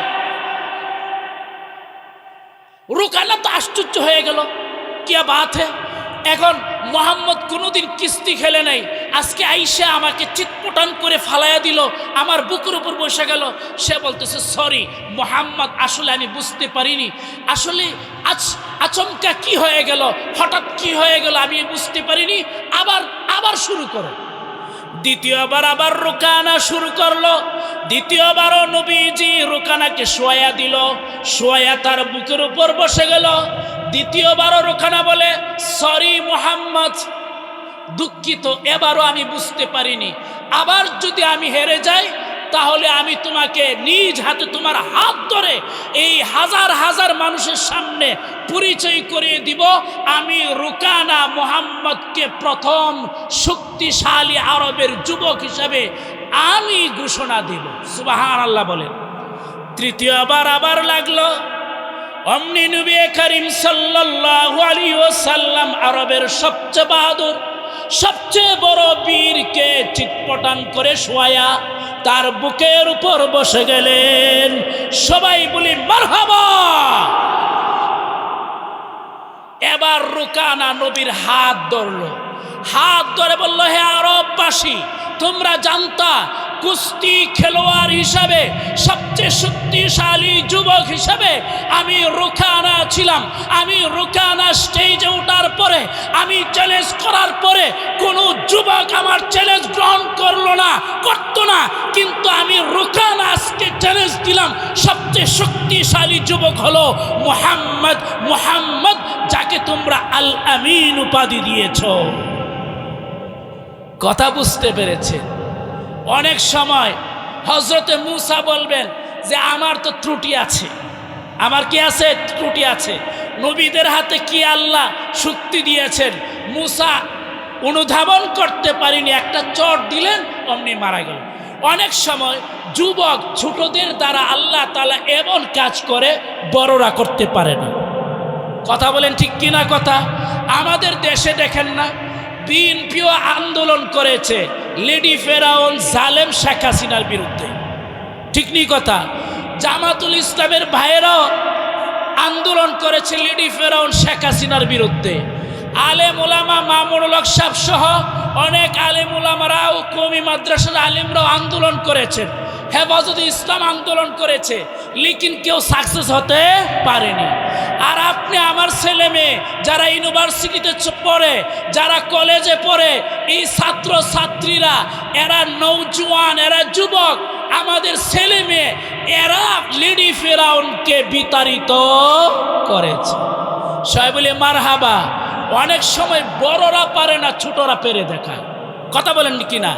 রুকানা তো আশ্চর্য হয়ে গেল, কি বাত হে, এখন মোহাম্মদ কোনোদিন কুস্তি খেলে নাই, আজকে আইসা আমাকে চিৎপটান করে ফালাইয়া দিল, আমার বুকের উপর বসে গেল। সে বলতেছে, সরি মোহাম্মদ, আসলে আমি বুঝতে পারিনি, আসলে আচমকা কি হয়ে গেল, হঠাৎ কি হয়ে গেল আমি বুঝতে পারিনি, আবার শুরু করো। দ্বিতীয়বার আবার রুকানা শুরু করলো। দ্বিতীয়বারও নবীজি রুকানাকে শোয়া দিল, শোয়া তার বুকের উপর বসে গেল। দ্বিতীয়বারও রুকানা বলে, সরি মোহাম্মদ, দুঃখিত, এবারও আমি বুঝতে পারিনি, আবার যদি আমি হেরে যাই তাহলে আমি তোমাকে নিজ হাতে তোমার হাত ধরে এই হাজার হাজার মানুষের সামনে পরিচয় করিয়ে দিব, আমি রুকানা মোহাম্মদকে প্রথম শক্তিশালী আরবের যুবক হিসাবে আমি ঘোষণা দেব। সুবহানাল্লাহ বলেন। তৃতীয়বার আবার লাগলো। অমনি নবী করিম সাল্লাল্লাহু আলাইহি ওয়াসাল্লাম আরবের সবচেয়ে বাহাদুর, সবচেয়ে বড় বীরকে চিৎপটান করে শোয়া তার বুকের উপর বসে গেলেন। সবাই বলি মারহাবা। এবার রুকানা নবীর হাত ধরলো, হাত ধরে বলল, হে আরববাসী, তোমরা জানতা কুস্তি খেলোয়াড় হিসাবে সবচেয়ে শক্তিশালী যুবক হিসাবে আমি রুকানা ছিলাম। আমি রুকানা স্টেজে ওঠার পরে, আমি চ্যালেঞ্জ করার পরে কোনো যুবক আমার চ্যালেঞ্জ গ্রহণ করতো না, কিন্তু আমি রুকানা আজকে চ্যালেঞ্জ দিলাম। সবচেয়ে শক্তিশালী যুবক হলো মুহাম্মদ, যাকে তোমরা আল আমিন উপাধি দিয়েছ। কথা বুঝতে পেরেছে? অনেক সময় হযরতে মূসা বলবেন যে আমার তো ত্রুটি আছে, আমার কি আছে? ত্রুটি আছে। নবীদের হাতে কি আল্লাহ শক্তি দিয়েছেন, মূসা অনুধাবন করতে পারিনি, একটা চট দিলেন, অমনি মারা গেল। অনেক সময় যুবক ছোটদের দ্বারা আল্লাহ তাআলা এমন কাজ করে বড়রা করতে পারে না। কথা বলেন ঠিক কিনা কথা? আমাদের দেশে দেখেন না, বিএনপিও আন্দোলন করেছে লেডি ফেরাউন জালেম শেখ হাসিনার বিরুদ্ধে, ঠিক নি কথা? জামাতুল ইসলামের ভাইয়েরাও আন্দোলন করেছে লেডি ফেরাউন শেখ হাসিনার বিরুদ্ধে। আলেম ওলামা মামুনুল হক সাহেব সহ অনেক আলেম ওলামারাও কওমি মাদ্রাসার আলেমরাও আন্দোলন করেছেন, হেফাজতে ইসলাম আন্দোলন করেছে, লেকিন কেউ সাকসেস হতে পারেনি। আর আপনি আমার ছেলে মেয়ে যারা ইউনিভার্সিটিতে পড়ে, যারা কলেজে পড়ে, এই ছাত্র ছাত্রীরা, এরা নৌজওয়ান, এরা যুবক, আমাদের ছেলে মেয়ে, এরা লেডি ফেরাউনকে বিতাড়িত করেছে। সবাই বলে মারহাবা। অনেক সময় বড়রা পারে না, ছোটরা পেরে দেখায়। কথা বলেন কিনা?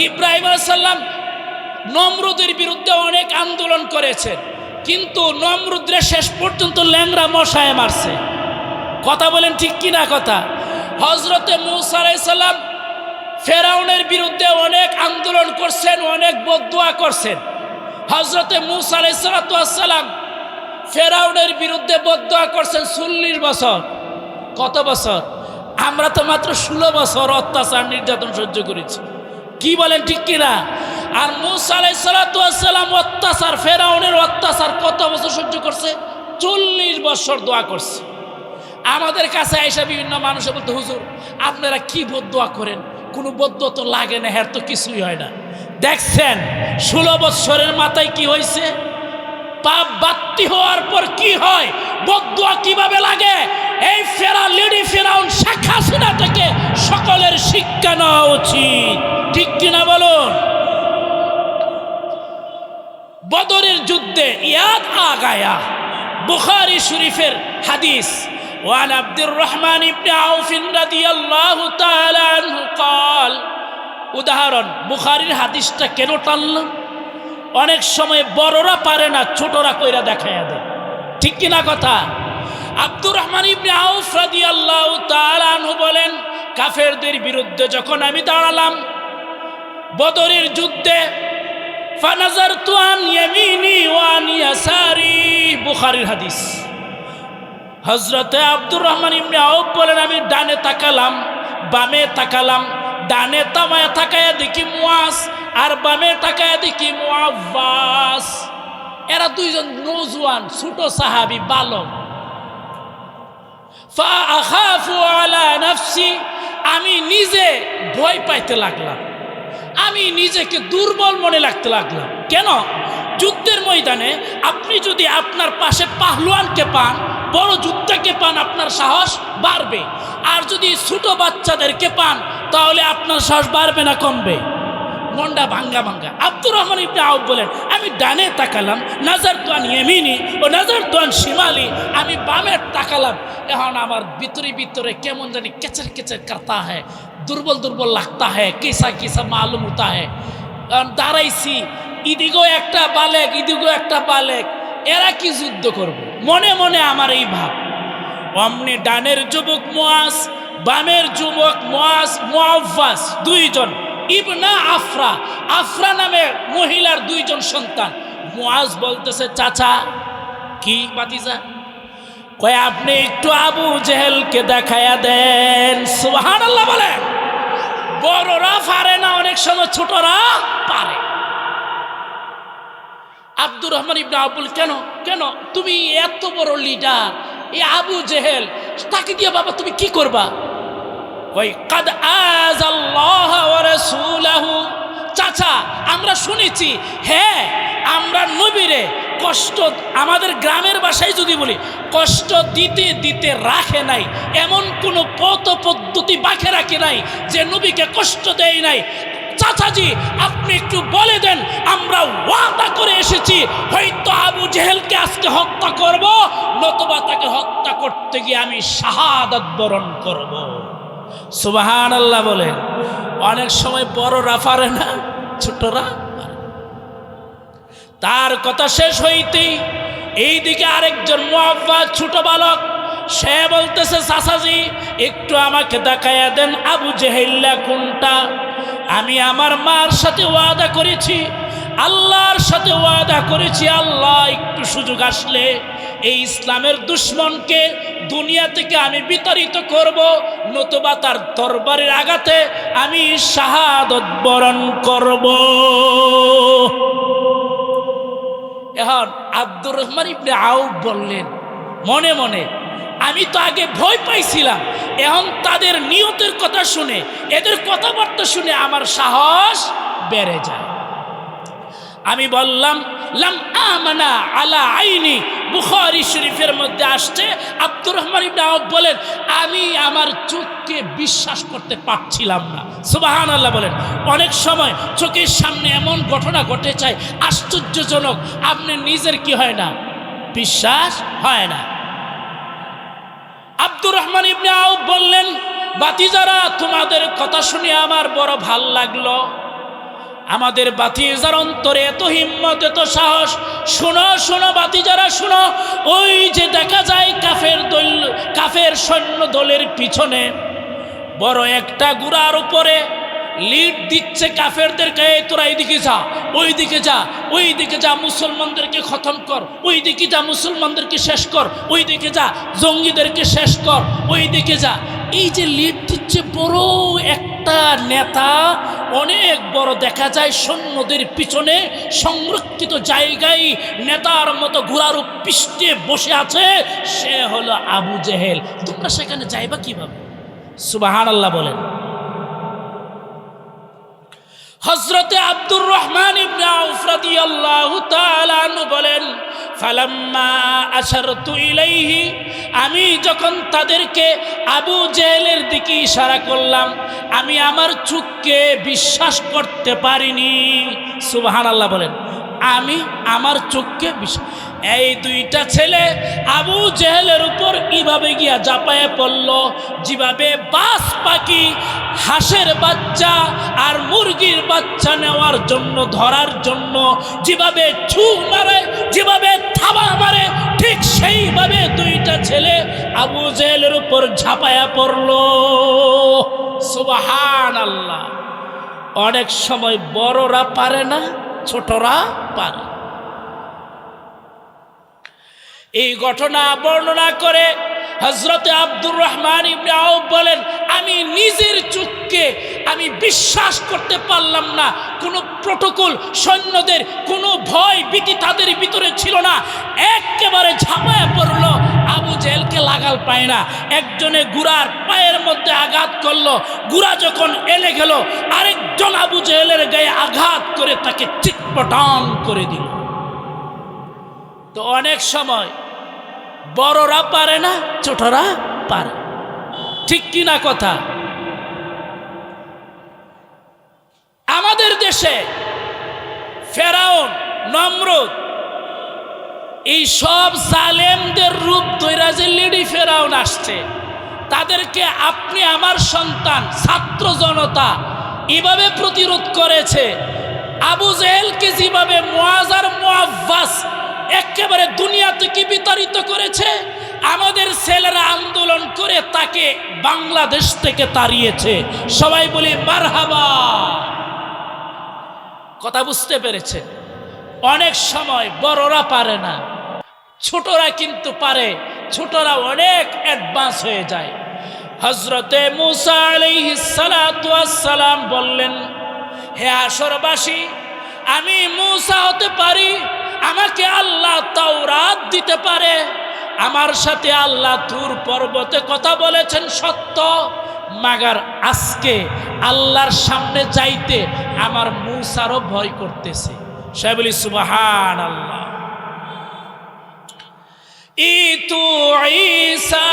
ইব্রাহিম আলাইহিস সালাম নমরুদের বিরুদ্ধে অনেক আন্দোলন করেছেন, কিন্তু নমরুদরে শেষ পর্যন্ত ল্যাংড়া মশায় মারছে। কথা বলেন ঠিক কিনা কথা? হযরতে মূসা আলাইহিস সালাম ফেরাউনের বিরুদ্ধে অনেক আন্দোলন করছেন, অনেক বদদুয়া করছেন। হযরতে মূসা আলাইহিস সালাম ফেরাউনের বিরুদ্ধে বদদুয়া করছেন 40 বছর। কত বছর? আমরা তো মাত্র 16 বছর অত্যাচার নির্যাতন সহ্য করেছি। কি বলেন ঠিক কিনা? আর মূসা আলাইহিস সালাম অত্যাচার, ফেরাউনের অত্যাচার কত বছর সহ্য করছে? 40 বছর দোয়া করছে। আমাদের কাছে আইসা বিভিন্ন মানুষে বলতে, হুজুর আপনারা কি বদদুয়া করেন? কোনো বদদুয়া তো লাগে না, হ্যাঁ তো কিছুই হয় না। দেখছেন 16 বছরের মাথায় কি হয়েছে? পাপ বাতি হওয়ার পর কি হয়, বদদুয়া কিভাবে লাগে, এই লেডি ফেরাউন শেখ হাসিনা থেকে সকলের শিক্ষা নেওয়া উচিত, ঠিক কিনা বলুন। বদরের যুদ্ধে ইয়াদ আগায়া, বুখারী শরীফের হাদিস, ওয়ান আব্দুর রহমান ইবনে আউফ রাদিয়াল্লাহু তাআলা আনহু قال, উদাহরণ, বুখারীর হাদিসটা কেন টানলাম, অনেক সময় বড়রা পারে না, ছোটরা কইরা দেখায়া দেয়, ঠিক কিনা কথা। আব্দুর রহমান ইবনে আউফ রাদিয়াল্লাহু তাআলা আনহু বলেন, কাফেরদের বিরুদ্ধে যখন আমি দাঁড়ালাম বদরের যুদ্ধে, ফানাজারতু আন ইয়ামিনি ওয়া আন ইয়াসারি, বুখারীর হাদিস। হযরতে আব্দুর রহমান ইবনে আউফ বলেন, আমি ডানে তাকালাম, বামে তাকালাম, ডানে তামায় তাকায়া দেখি মুয়াজ, আর বামে তাকায়া দেখি মুআওয়াজ। এরা দুইজন নওজোয়ান ছোট সাহাবী, বালক। ফা আখাফু আলা নাফসি, আমি নিজে ভয় পাইতে লাগলাম, আমি নিজেকে দুর্বল মনে লাগতে লাগলাম। কেন? যুদ্ধের ময়দানে আপনি যদি আপনার পাশে পাহলুয়ানকে পান, বড় যোদ্ধাকে পান, আপনার সাহস বাড়বে। আর যদি ছোট বাচ্চাদেরকে পান, তাহলে আপনার সাহস বাড়বে না কমবে? মনটা ভাঙ্গা ভাঙ্গা। আব্দুর রহমান ইবনে আউফ বলেন, আমি ডানে তাকালাম, নাজারতু আন ইয়ামিনি ও নাজারতু আন শিমালি, আমি বামে তাকালাম। এখন আমার ভিতরে ভিতরে কেমন জানি কেচের কেচের করতা হয়, দুর্বল দুর্বল লাগতা হয়, কিসা কিসা মালুম হতা হয়। দাঁড়াইছি, ইদিগো একটা বালেক, ইদিগো একটা বালেক, এরা কি যুদ্ধ করবে, মনে মনে আমার এই ভাব। অমনি ডানের যুবক মুয়াজ, বামের যুবক মুআওয়াজ, দুইজন ইবনা আফরা, আফরা নামে মহিলার দুইজন সন্তান। মুয়াজ বলতেছে, চাচা। কি বাতিজা? কয়, আপনি একটু আবু জেহেলকে দেখায়া দেন। সুবহানাল্লাহ বলেন। বড়রা পারে না, অনেক সময় ছোটরা পারে। আব্দুর রহমান ইবনে আউফ বলেন, কেন কেন, তুমি এত বড় লিডার, এই আবু জেহেল, তাকে দিয়ে বাবা তুমি কি করবা? ওই কাদ আযাল্লাহ ওয়া রাসূলহু, চাচা আমরা শুনেছি, হ্যাঁ আমরা নবীরে কষ্ট, আমাদের গ্রামের ভাষায় যদি বলি, কষ্ট দিতে দিতে রাখে নাই, এমন কোনো পথ পদ্ধতি বাকি রাখে নাই যে নবীকে কষ্ট দেয় নাই। চাচাজি আপনি একটু বলে দেন, আমরা ওয়াদা করে এসেছি, হয়তো আবু জেহেলকে আজকে হত্যা করব, নতুবা তাকে হত্যা করতে গিয়ে আমি শাহাদাত বরণ করব। সুবহানাল্লাহ বলেন। অনেক সময় বড়রা পারে না, ছোটরা পারে। তার কথা শেষ হইতেই এইদিকে আরেকজন মুআওয়াজ, ছোট বালক, সে বলতেছে, চাচাজি একটু আমাকে দেখাইয়া দেন আবু জেহেল কোনটা। আমি আমার মার সাথে ওয়াদা করেছি, আল্লাহর সাথে ওয়াদা করেছি, আল্লাহ একটু সুযোগ আসলে এই ইসলামের দুশ্মনকে দুনিয়া থেকে আমি বিতাড়িত করব, নতুবা তার দরবারের আঘাতে আমি শাহাদত বরণ করব। এখন আব্দুর রহমান ইবনে আউফ বললেন মনে মনে, আমি তো আগে ভয় পাইছিলাম, এখন তাদের নিয়তের কথা শুনে, এদের কথাবার্তা শুনে আমার সাহস বেড়ে যায়। আমি বললাম, লাম আমানা আলা আইনি, বুখারী শরীফের মধ্যে আসছে, আব্দুর রহমান ইবনে আউফ বলেন, আমি আমার চোখকে বিশ্বাস করতে পারছিলাম না। সুবহানাল্লাহ বলেন। অনেক সময় চোখের সামনে এমন ঘটনা ঘটে যায় আশ্চর্যজনক, আপনি নিজের কি হয় না, বিশ্বাস হয় না। আব্দুর রহমান ইবনে আউফ বললেন, বাতিজারা তোমাদের কথা শুনে আমার বড় ভাল লাগলো, আমাদের বাতিজার অন্তরে এত হিম্মত, এত সাহস। শোনো শোনো বাতিজারা শোনো, ওই যে দেখা যায় কাফের সৈন্য দলের পিছনে বড় একটা ঘোড়ার উপরে লিড দিচ্ছে কাফেরদেরকে, তোরা এইদিকে যা, ওই দিকে যা, ওই দিকে যা, মুসলমানদেরকে খতম কর, ওই দিকে যা, মুসলমানদেরকে শেষ কর, ওই দিকে যা, জঙ্গিদেরকে শেষ কর, ওই দিকে যা। এই যে লিড দিচ্ছে বড় একটা নেতা, অনেক বড়, দেখা যায় সৈন্যদের পিছনে সংরক্ষিত জায়গায় নেতার মতো ঘোড়ার পৃষ্ঠে বসে আছে, সে হলো আবু জেহেল। তোমরা সেখানে যাইবা কিভাবে? সুবহানাল্লাহ বলেন। হযরতে আব্দুর রহমান ইবনে আউফ রাদিয়াল্লাহু তাআলা আনহু বলেন, ফালাম্মা আশারতু ইলাইহি, আমি যখন তাদেরকে আবু জেহেলের দিকে ইশারা করলাম, আমি আমার চোখকে বিশ্বাস করতে পারিনি। সুবহানাল্লাহ বলেন, আমি আমার চোখকে বিশ্বাস। এই দুইটা ছেলে আবু জেহেলের উপর কিভাবে গিয়া ঝাঁপায়ে পড়ল, যেভাবে বাস পাখি হাঁসের বাচ্চা আর মুরগির বাচ্চা নেওয়ার জন্য, ধরার জন্য যেভাবে ছু মারে, যেভাবে থাবা মারে, ঠিক সেইভাবে দুইটা ছেলে আবু জেহেলের উপর ঝাঁপায়া পড়ল। সুবহানাল্লাহ। অনেক সময় বড়রা পারে না, ছোটরা পারে। এই ঘটনা বর্ণনা করে হযরতে আব্দুর রহমান ইবনে আউফ বলেন, আমি নিজের চোখকে আমি বিশ্বাস করতে পারলাম না। কোনো প্রটোকল, সৈন্যদের কোনো ভয় ভীতি তাদের ভিতরে ছিল না। একেবারে ঝাঁপায় পড়লো, আবু জেহেলকে লাগাল পায় না। একজনে গুরার পায়ের মধ্যে আঘাত করলো, গুরা যখন এলে গেল, আরেকজন আবু জেহেলের গায়ে আঘাত করে তাকে চিৎপটাং করে দিল। তো অনেক সময় বড়রা পারে না, ছোটরা পারে। ঠিক কি না কথা? আমাদের দেশে ফেরাউন, নমরুদ, এই সব জালেমদের রূপ ধইরা যে লেডি ফেরাউন আসছে, তাদেরকে আপনি আমার সন্তান, ছাত্র জনতা এভাবে প্রতিরোধ করেছে। আবু জেহেলকে যেভাবে মুআজ আর মুআওয়াজ একেবারে দুনিয়া থেকে বিতাড়িত করেছে, আমাদের ছেলেরা আন্দোলন করে তাকে বাংলাদেশ থেকে তাড়িয়েছে। সবাই বলি মারহাবা। কথা বুঝতে পেরেছে? অনেক সময় বড়রা পারে না, ছোটরা কিন্তু পারে। ছোটরা অনেক অ্যাডভান্স হয়ে যায়। হযরতে মূসা আলাইহিস সালাতু ওয়াস সালাম বললেন, হে আসরবাসী, আমি মূসা হতে পারি, আমাকে আল্লাহ তাওরাত দিতে পারে, আমার সাথে আল্লাহ তুর পর্বতে কথা বলেছেন সত্য, মাগার আজকে আল্লাহর সামনে যাইতে আমার মূসারও ভয় করতেছে। সে বলি সুবহানাল্লাহ। ইতু ঈসা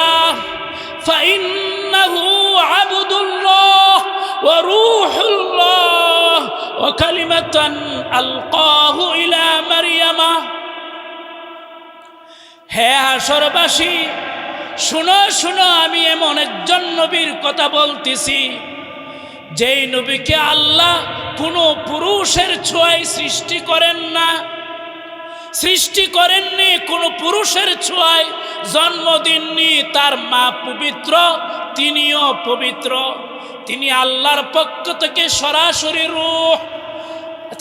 ফাইন্নাহু আবদুল্লাহ ওয়া রূহুল্লাহ ওয়া কালিমাতান আলকাহু ইলা মারইয়ামা। হে হাসরবাসী, শুনো শুনো, আমি এমন একজন নবীর কথা বলতেছি, যেই নবীকে আল্লাহ কোনো পুরুষের ছোঁয়ায় সৃষ্টি করেন না, সৃষ্টি করেননি কোনো পুরুষের ছোঁয়ায়, জন্ম দিননি, তার মা পবিত্র, তিনিও পবিত্র। তিনি আল্লাহর পক্ষ থেকে সরাসরি রূহ,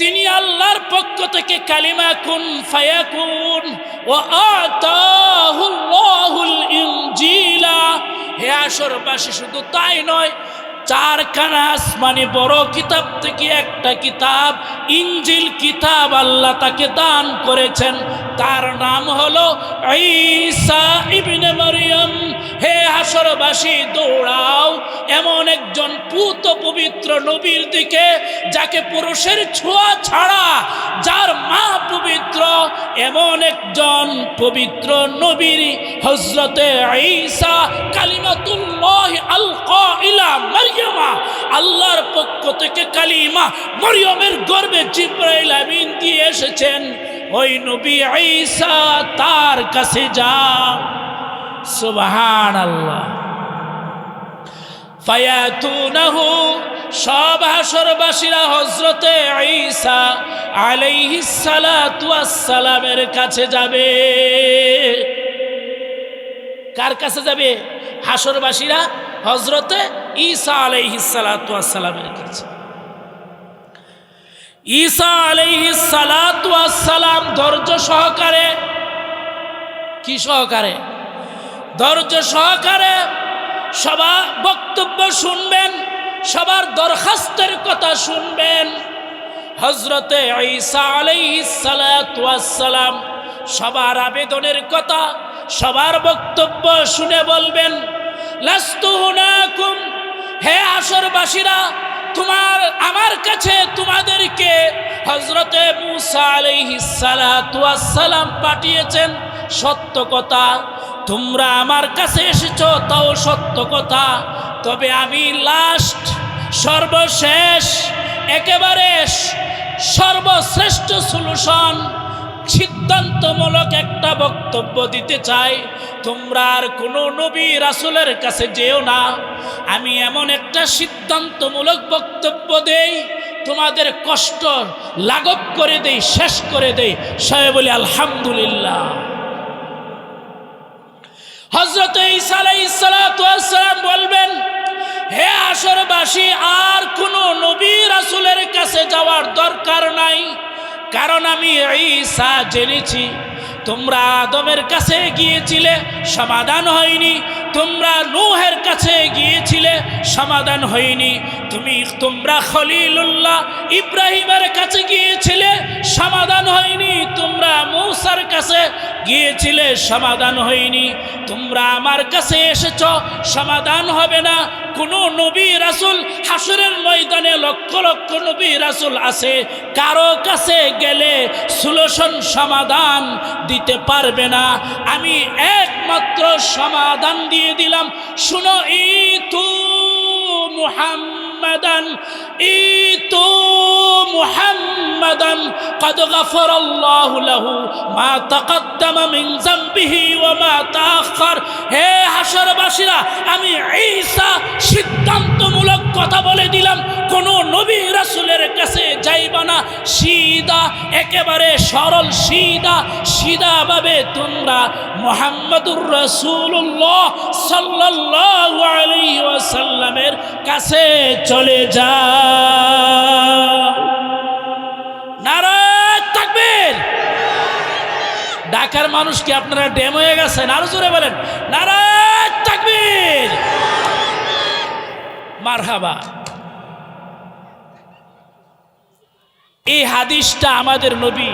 তিনি আল্লাহর পক্ষ থেকে কালিমা কুন ফায়াকুন ওয়া আতাহুল্লাহুল ইনজিলা। হে আসরবাসী, শুধু তাই নয়, চারখানা আসমানি বড় কিতাব থেকে একটা কিতাব, ইনজিল কিতাব আল্লাহ তাকে দান করেছেন। তার নাম হলো ঈসা ইবনে মারইয়াম। হে হাসরবাসী, দৌড়াও এমন একজন পুত পবিত্র নবীর দিকে, যাকে পুরুষের ছোঁয়া ছাড়া, যার মা পবিত্র, এমন একজন পবিত্র নবীর হযরতে ঈসা কালিমাতুল্লাহ আলকা ইলা মারইয়ামা, আল্লাহর পক্ষ থেকে কালিমা মরিয়মের গর্ভে জিবরাইল আমিন দিয়ে এসেছেন। ওই নবী ঈসা, তার কাছে যাও। সুবহানাল্লাহ। ফায়াতুনাহু, সব হাসরবাসীরা হযরতে ঈসা আলাইহিস সালাতু ওয়াস সালামের কাছে যাবে। কার কাছে যাবে? হাসরবাসীরা হযরতে ঈসা আলাইহিস সালাতু ওয়াস সালামের কাছে। ঈসা আলাইহিস সালাতু ওয়াস সালাম ধৈর্য সহকারে, কি সহকারে? ধৈর্য সহকারে সবার বক্তব্য শুনবেন, সবার দরখাস্তের কথা শুনবেন। হযরতে ঈসা আলাইহিস সালাতু ওয়াস সালাম সবার আবেদনের কথা, সবার বক্তব্য শুনে বলবেন, লাস্তু হুনাকুম, হে আসরবাসীরা, আমার কাছে তোমাদেরকে হযরতে মূসা আলাইহিস সালাতু ওয়াস সালাম পাঠিয়েছেন, সত্য কথা। তোমরা আমার কাছে এসেছো, তাও সত্য কথা। তবে আমি লাস্ট, সর্বশেষ, একেবারে সর্বশ্রেষ্ঠ সলিউশন, সিদ্ধান্তমূলক একটা বক্তব্য দিতে চাই। তোমরা আর কোনো নবী রাসূলের কাছে যেও না। আমি এমন একটা সিদ্ধান্তমূলক বক্তব্য দেই, তোমাদের কষ্ট লাঘব করে দেই, শেষ করে দেই। সবাই বলি আলহামদুলিল্লাহ। হযরত ঈসা আলাইহিস সালাতু ওয়াস সালাম বলবেন, হে আসরবাসী, আর কোনো নবী রাসূলের কাছে যাওয়ার দরকার নাই। কারণ আমি ঈসা জেনেছি তোমরা আদমের কাছে গিয়েছিলে, সমাধান হয়নি। তোমরা নূহের কাছে গিয়েছিলে, সমাধান হয়নি। তোমরা খলিলুল্লাহ ইব্রাহিমের কাছে গিয়েছিলে, সমাধান হয়নি। তোমরা মূসার কাছে গিয়েছিলে, সমাধান হয়নি। তোমরা আমার কাছে এসেছ, সমাধান হবে না। কোন নবী রাসূল, হাসরের ময়দানে লক্ষ লক্ষ নবী রাসূল আছে, কারো কাছে গেলে সলিউশন, সমাধান দিতে পারবে না। আমি একমাত্র সমাধান দিয়ে দিলাম। শুনো, ইতু মুহাম্মাদান, ইতু মুহাম্মাদান قد غفر الله له ما تقدم من ذنبه وما تأخر। হে হাসরবাসীরা, আমি ঈসা সিদ্ধান্তমূলক কথা বলে দিলাম, কোন নবী রাসূলের কাছে যাইবা না। সিধা, একেবারে সরল, সিধা ভাবে তোমরা মুহাম্মদুর রাসূলুল্লাহ সাল্লাল্লাহু আলাইহি ওয়াসাল্লামের কাছে চলে যাও। নারায়ে তাকবীর। ঢাকার মানুষ কি আপনারা ড্যাম হয়ে গেছেন? আরো জোরে বলেন নারায়ে তাকবীর, মারহাবা। এই হাদিসটা আমাদের নবী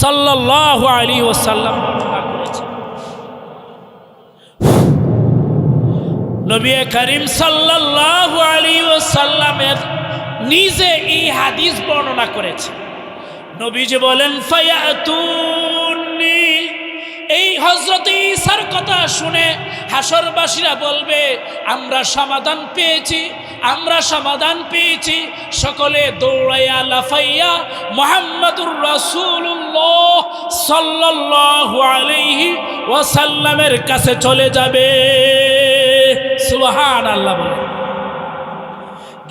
সাল্লাল্লাহু আলাইহি ওয়াসাল্লাম বর্ণনা করেছেন। নবী করিম সাল্লাল্লাহু আলাইহি ওয়াসাল্লামের নিজে এই হাদিস বর্ণনা করেছে। নবীজি বলেন, ফায়াতুনি। এই হযরত ঈসার কথা শুনে হাসরবাসীরা বলবে, আমরা সমাধান পেয়েছি, আমরা সমাধান পেয়েছি। সকলে দৌড়াইয়া লাফাইয়া মুহাম্মদুর রাসূলুল্লাহ সাল্লাল্লাহু আলাইহি ওয়াসাল্লামের কাছে চলে যাবে। সুবহানাল্লাহ বলে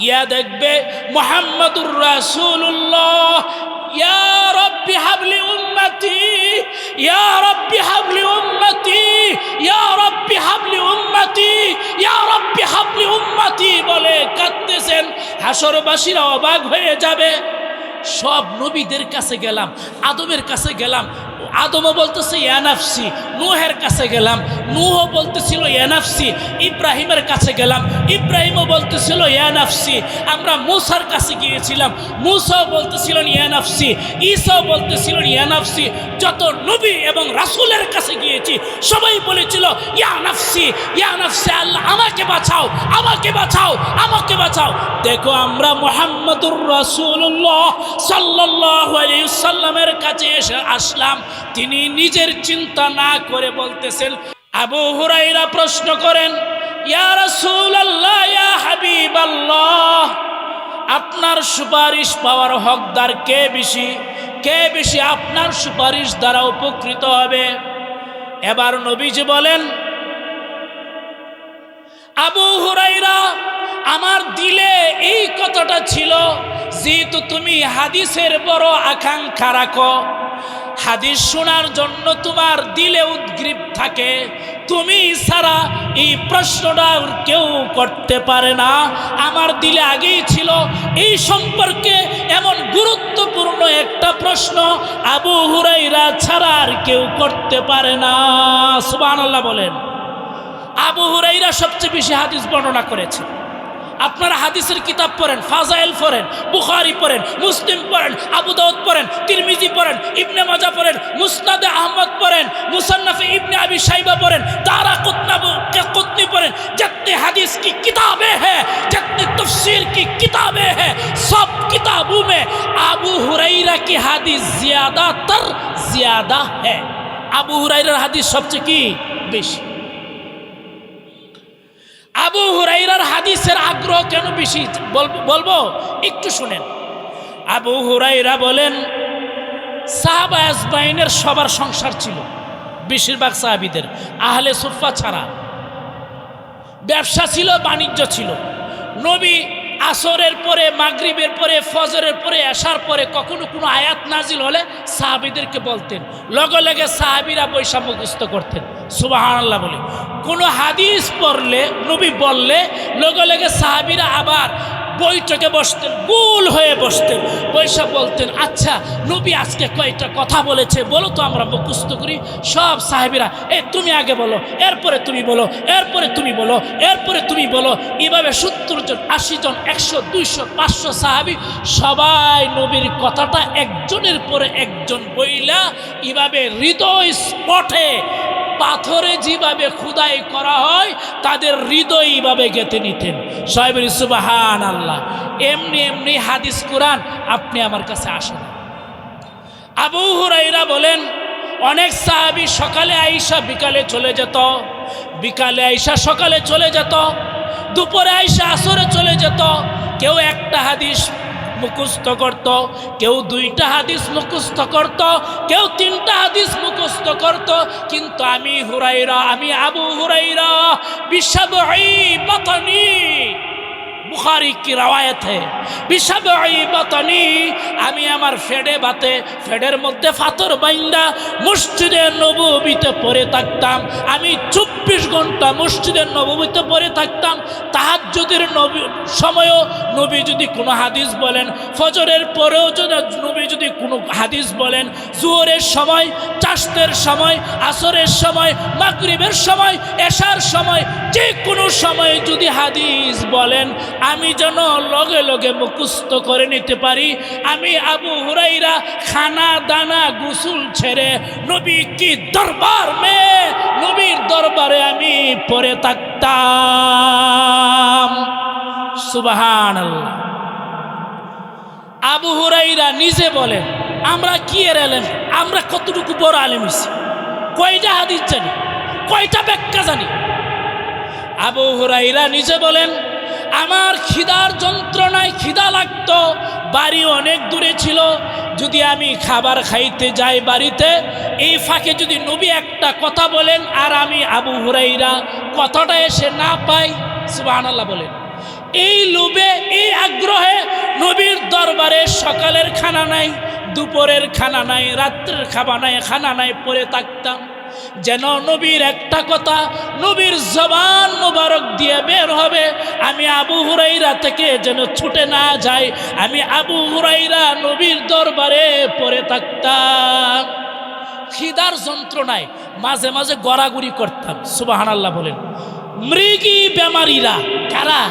গিয়া দেখবে মুহাম্মদুর রাসূলুল্লাহ, ইয়া রাব্বি হাবলি উম্মতি, ইয়া রাব্বি হাবলি উম্মতি, ইয়া রাব্বি হাবলি উম্মতি, ইয়া রাব্বি হাবলি উম্মতি বলে কাঁদতেছেন। হাসরবাসীরা অবাক হয়ে যাবে। সব নবীদের কাছে গেলাম, আদমের কাছে গেলাম, আদমও বলতেছে ইয়া নাফসি। নূহের কাছে গেলাম, নূহও বলতেছিল ইয়া নাফসি। ইব্রাহিমের কাছে গেলাম, ইব্রাহিমও বলতেছিল ইয়া নাফসি। আমরা মূসার কাছে গিয়েছিলাম, মূসাও বলতেছিলেন ইয়া নাফসি, ঈসাও বলতেছিলেন ইয়া নাফসি। যত নবী এবং রাসূলের কাছে গিয়েছি সবাই বলেছিল ইয়া নাফসি, ইয়া নাফসি, আল্লাহ আমাকে বাঁচাও, আমাকে বাঁচাও, আমাকে বাঁচাও। দেখো, আমরা মুহাম্মদুর রাসূলুল্লাহ সাল্লাল্লাহু আলাইহি ওয়াসাল্লামের কাছে এসে আসলাম। তিনি নিজের চিন্তা না করে বলতেছেন। আবু হুরায়রা প্রশ্ন করেন, ইয়া রাসূলুল্লাহ, ইয়া হাবিবাল্লাহ, আপনার সুপারিশ পাওয়ার হকদার কে বেশি? কে বেশি আপনার সুপারিশ দ্বারা উপকৃত হবে? এবার নবীজি বলেন, আবু হুরায়রা, আমার দিলে এই কথাটা ছিল, যেহেতু তুমি হাদিসের বড় আকাঙ্ক্ষা রাখো, হাদিস শোনার জন্য তোমার দিলে উদ্গ্রীব থাকে, তুমি ছাড়া এই প্রশ্নটা কেউ করতে পারে না। আমার দিলে আগেই ছিল এই সম্পর্কে এমন গুরুত্বপূর্ণ একটা প্রশ্ন আবু হুরায়রা ছাড়া আর কেউ করতে পারে না। সুবহানাল্লাহ বলেন। আবু হুরায়রা সবচেয়ে বেশি হাদিস বর্ণনা করেছে। আপনারা হাদিসের কিতাব পড়েন, ফাজাইল পড়েন, বুখারী পড়েন, মুসলিম পড়েন, আবু দাউদ পড়েন, তিরমিজি পড়েন, ইবনে মাজাহ পড়েন, মুসনাদে আহমদ পড়েন, মুসান্নাফে ইবনে আবি শাইবা পড়েন, दाराक़ुत्नी पढ़ें, जितने हदीस की किताबें हैं, जितनी तफसीर की किताबें हैं, सब किताबों में अबू हुरैरा की हदीस ज्यादा है। अबू हुरैरार हदीस सबसे की बेशी। আবু হুরাইরার হাদিসের আগ্রহ কেন বেশি বলবো একটু শুনেন। আবু হুরাইরা বলেন, সাহাবা আজমাইনের সবার সংসার ছিল, বেশিরভাগ সাহাবীদের, আহলে সুফা ছাড়া। ব্যবসা ছিল, বাণিজ্য ছিল। নবী আসরের পরে, মাগরিবের পরে, ফজরের পরে, এশার পরে কখনো কোনো আয়াত নাজিল হলে সাহাবীদেরকে বলতেন, লগে লগে সাহাবীরা বৈশা মুখস্থ করতেন, সুবহানাল্লাহ বলে। কোনো হাদিস পড়লে, নবী বললে লগে লগে সাহাবীরা আবার বৈঠকে বসতেন, গোল হয়ে বসতেন, বৈশা বলতেন, আচ্ছা নবী আজকে কয়টা কথা বলেছে বলো তো, আমরা মুখস্থ করি। সব সাহাবীরা, তুমি আগে বলো, এরপরে তুমি বলো, এরপরে তুমি বলো, এরপরে তুমি বলো। এভাবে 70 জন, 80 জন, 100, 200, 500 সাহাবী সবাই নবীর কথাটা একজনের পরে একজন বইলা এভাবে হৃদয় স্পটে, পাথরে যেভাবে খুদাই করা হয় তাদের হৃদয় এইভাবে গেঁথে নিতেন। সবাই সুবহানাল্লাহ। এমনি এমনি হাদিস কোরআন আপনি আমার কাছে আসেন। আবু হুরাইরা বলেন, অনেক সাহাবী সকালে আইসা বিকালে চলে যেত, বিকালে আইসা সকালে চলে যেত, দুপুরে আইসা আসরে চলে যেত। কেউ একটা হাদিস মুখস্থ করত, কেউ 2টা হাদিস মুখস্থ করত, কেউ 3টা হাদিস মুখস্থ করত। কিন্তু আমি আবু হুরাইরা বিশাবঈ বাতনি, বুখারী কি রওয়ায়াত है, বিশাবঈ বাতনি, আমি আমার ফেডের মধ্যে ফাতর বাইন্দা মসজিদে নববীতে পড়ে থাকতাম। আমি 24 ঘন্টা মসজিদে নববীতে পড়ে থাকতাম। তাহাজ্জুদের সময়ও নবী যদি কোনো হাদিস বলেন, ফজরের পরেও নবী যদি কোনো হাদিস বলেন, জোহরের সময়, চাশতের সময়, আসরের সময়, মাগরিবের সময়, এশার সময়, যে কোনো সময় যদি হাদিস বলেন, আমি যেন লগে লগে মুখস্থ করে নিতে পারি। আমি আবু হুরাইরা খানা দানা গোসল ছেড়ে নবী কি দরবার মে, নবীর দরবারে আমি পড়ে থাকতাম। সুবহানাল্লাহ। আবু হুরাইরা নিজে বলেন, আমরা কি এর আলেম, আমরা কতটুকু বড় আলেম হইছি, কয়টা হাদিস জানি, কয়টা ব্যাখ্যা জানি। আবু হুরাইরা নিজে বলেন, আমার খিদার যন্ত্রণায় খিদা লাগতো, বাড়ি অনেক দূরে ছিল। যদি আমি খাবার খাইতে যাই বাড়িতে, এই ফাঁকে যদি নবী একটা কথা বলেন আর আমি আবু হুরাইরা কথাটা এসে না পাই, সুবহানাল্লাহ বলেন, এই লোভে, এই আগ্রহে নবীর দরবারে সকালের খানা নাই, দুপুরের খানা নাই, রাত্রের খানা নাই পড়ে থাকতাম। যেন নবীর একটা কথা নবীর জবান মোবারক দিয়ে বের হবে, আমি আবু হুরাইরা থেকে যেন ছুটে না যায়। আমি আবু হুরাইরা নবীর দরবারে পড়ে থাকতাম। খিদার যন্ত্রণায় মাঝে মাঝে গড়াগড়ি করতাম। সুবহানাল্লাহ বলেন। মৃগী বেমারিরা কারা?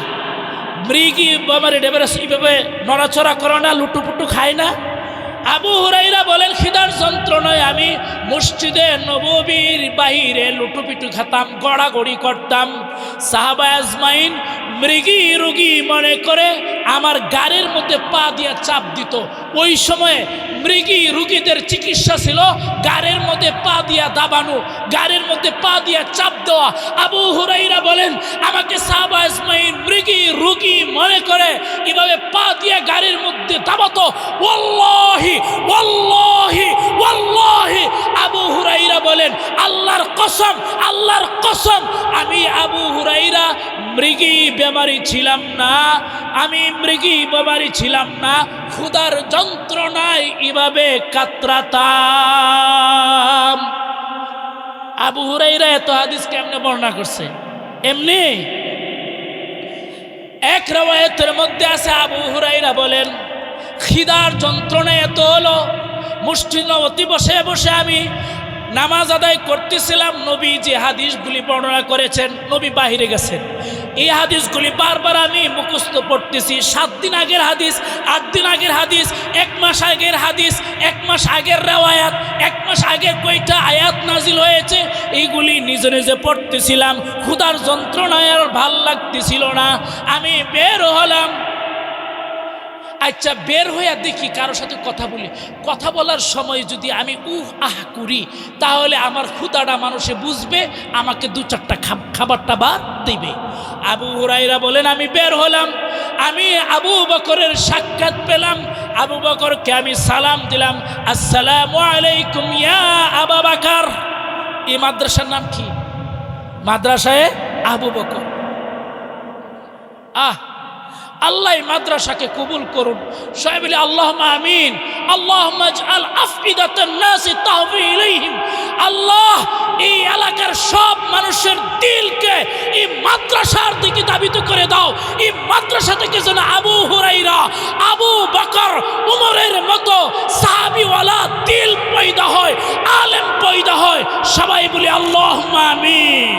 মৃগী বেমারি এইভাবে নড়াচড়া করে না, লুটুপুটু খায় না। আবু হুরাইরা বলেন, খিদার যন্ত্রণায় আমি মসজিদে নববীর বাহিরে লুটুপিটু খেতাম, গড়াগড়ি করতাম। সাহাবা আজমাইন মৃগী রুগী মনে করে আমার গাড়ির মধ্যে পা দিয়ে চাপ দিত। ওই সময়ে মৃগী রুগীদের চিকিৎসা ছিল গাড়ির মধ্যে পা দিয়া দাবানো, গাড়ির মধ্যে পা দিয়া চাপ দেওয়া। আবু হুরাইরা বলেন, আমাকে সাহাবা আজমাইন মৃগী রুগী মনে করে এভাবে পা দিয়ে গাড়ির মধ্যে দাবাতো। ওয়াল্লাহি ওয়াল্লাহি ওয়াল্লাহি, আবু হুরাইরা বলেন, আল্লাহর কসম, আল্লাহর কসম, আমি আবু হুরাইরা মৃগী বেমারি ছিলাম না, আমি মৃগী বেমারি ছিলাম না, ক্ষুধার যন্ত্রণায় এভাবে কাতরাতাম। আবু হুরাইরা এত হাদিস কেমনে বর্ণনা করছে? এমনি এক রওয়ায়াতের মধ্যে আছে, আবু হুরাইরা বলেন, খিদার যন্ত্রণা এত হলো, মসজিদ নববীতে বসে বসে আমি নামাজ আদায় করতেছিলাম, নবী যে হাদিসগুলি বর্ণনা করেছেন, নবী বাহিরে গেছেন, এই হাদিসগুলি বারবার আমি মুখস্থ পড়তেছি। 7 দিন আগের হাদিস, 8 দিন আগের হাদিস, 1 মাস আগের হাদিস, 1 মাস আগের রেওয়ায়াত, 1 মাস আগের কয়টা আয়াত নাজিল হয়েছে, এইগুলি নিজে নিজে পড়তেছিলাম। ক্ষুধার যন্ত্রণায় আর ভাল লাগতেছিল না, আমি বের হলাম। আচ্ছা, বের হয়ে দেখি কারোর সাথে কথা বলি, কথা বলার সময় যদি আমি আহ করি, তাহলে আমার ক্ষুধাটা মানুষে বুঝবে, আমাকে 2-4টা খাবারটা বার দিবে। আবু হুরায়রা বলেন, আমি বের হলাম, আমি আবু বকরের সাক্ষাৎ পেলাম। আবু বকরকে আমি সালাম দিলাম, আসসালামু আলাইকুম ইয়া আবু বকর। এই মাদ্রাসার নাম কি? মাদ্রাসায়ে আবু বকর। আল্লাহ মাদ্রাসাকে কবুল করুন। সবাই বলি আল্লাহুম্মা আমিন। আল্লাহুম্মা ইজআল আফইদাতান নাসি তাহবি ইলাইহিম। আল্লাহ এই এলাকার সব মানুষের দিলকে এই মাদ্রাসার দিকে ধাবিত করে দাও। এই মাদ্রাসা থেকে যেন আবু হুরায়রা, আবু বকর, উমরের মতো সাহাবীওয়ালা দিল পয়দা হয়, আলেম পয়দা হয়। সবাই বলি আল্লাহুম্মা আমিন।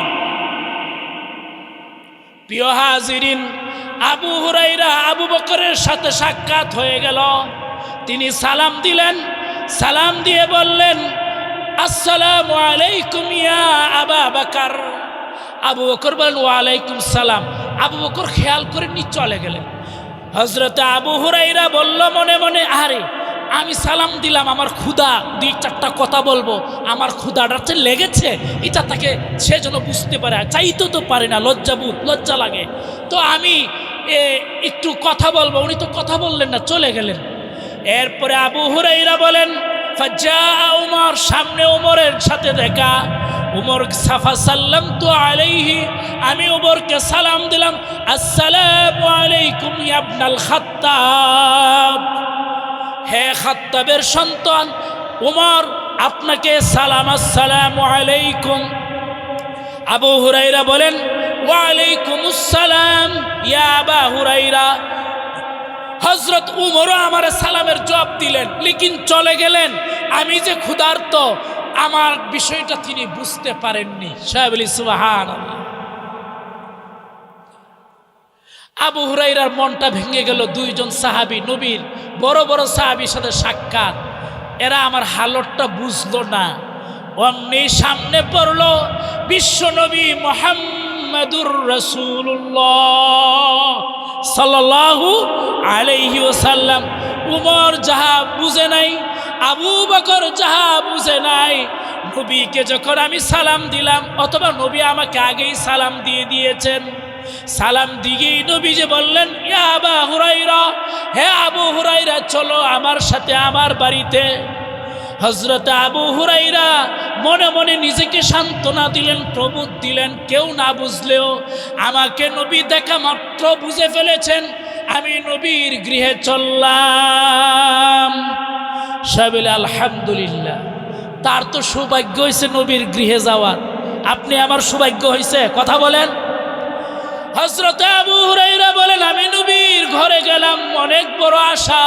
প্রিয় হাজিরিন, আবু হুরায়রা আবু বকরের সাথে সাক্ষাৎ হয়ে গেল। তিনি সালাম দিলেন, সালাম দিয়ে বললেন, আসসালামু আলাইকুম ইয়া আবু বকর। আবু বকর বললেন, ওয়ালাইকুম সালাম। আবু বকর খেয়াল করে নিয়ে চলে গেলেন। হযরত আবু হুরায়রা বলল মনে মনে, আরে আমি সালাম দিলাম, আমার ক্ষুধা, 2-4টা কথা বলবো, আমার ক্ষুধাটা লেগেছে, এটা তাকে সে যেন বুঝতে পারে, চাইতে তো পারে না, লজ্জা লাগে, তো আমি একটু কথা বলবো। উনি তো কথা বললেন না, চলে গেলেন। এরপরে আবু হুরায়রা বলেন, ফাজা উমর, সামনে উমরের সাথে দেখা। উমর সাফা সাল্লামতু আলাইহি, আমি উমরকে সালাম দিলাম, আসসালামু আলাইকুম ইয়া ইবনাল খাত্তাব। হে খাত্তাবের সন্তান উমর, আপনাকে সালাম, আসসালামু আলাইকুম। আবু হুরায়রা বলেন, ওয়ালাইকুমুস সালাম ইয়া আবু হুরায়রা। হযরত উমরও আমার সালামের জবাব দিলেন, লেকিন চলে গেলেন। আমি যে ক্ষুধার্ত, আমার বিষয়টা তিনি বুঝতে পারেননি। সবাই বলি সুবহানাল্লাহ। আবু হুরায়রার মনটা ভেঙে গেল। 2জন সাহাবী, নবীর বড় বড় সাহাবীর সাথে সাক্ষাৎ, এরা আমার হালতটা বুঝলো না। অমনি সামনে পড়লো বিশ্ব নবী মুহাম্মাদুর রাসূলুল্লাহ সাল্লাল্লাহু আলাইহি ওয়াসাল্লাম। উমর যাহা বুঝে নাই, আবু বকর যাহা বুঝে নাই, নবীকে যখন আমি সালাম দিলাম, অথবা নবী আমাকে আগেই সালাম দিয়ে দিয়েছেন, সালাম দিয়েই নবী যে বললেন, ইয়া আবু হুরায়রা, হে আবু হুরায়রা, চলো আমার সাথে আমার বাড়িতে। হযরত আবু হুরায়রা মনে মনে নিজেকে সান্ত্বনা দিলেন, প্রবোধ দিলেন, কেউ না বুঝলেও আমাকে নবী দেখা মাত্র বুঝে ফেলেছেন, আমি নবীর গৃহে চললাম। সবাই আলহামদুলিল্লাহ। তার তো সৌভাগ্য হয়েছে নবীর গৃহে যাওয়ার, আপনি আমার সৌভাগ্য হয়েছে? কথা বলেন। হযরত আবু হুরায়রা বলেন, আমি নবীর ঘরে গেলাম, অনেক বড় আশা,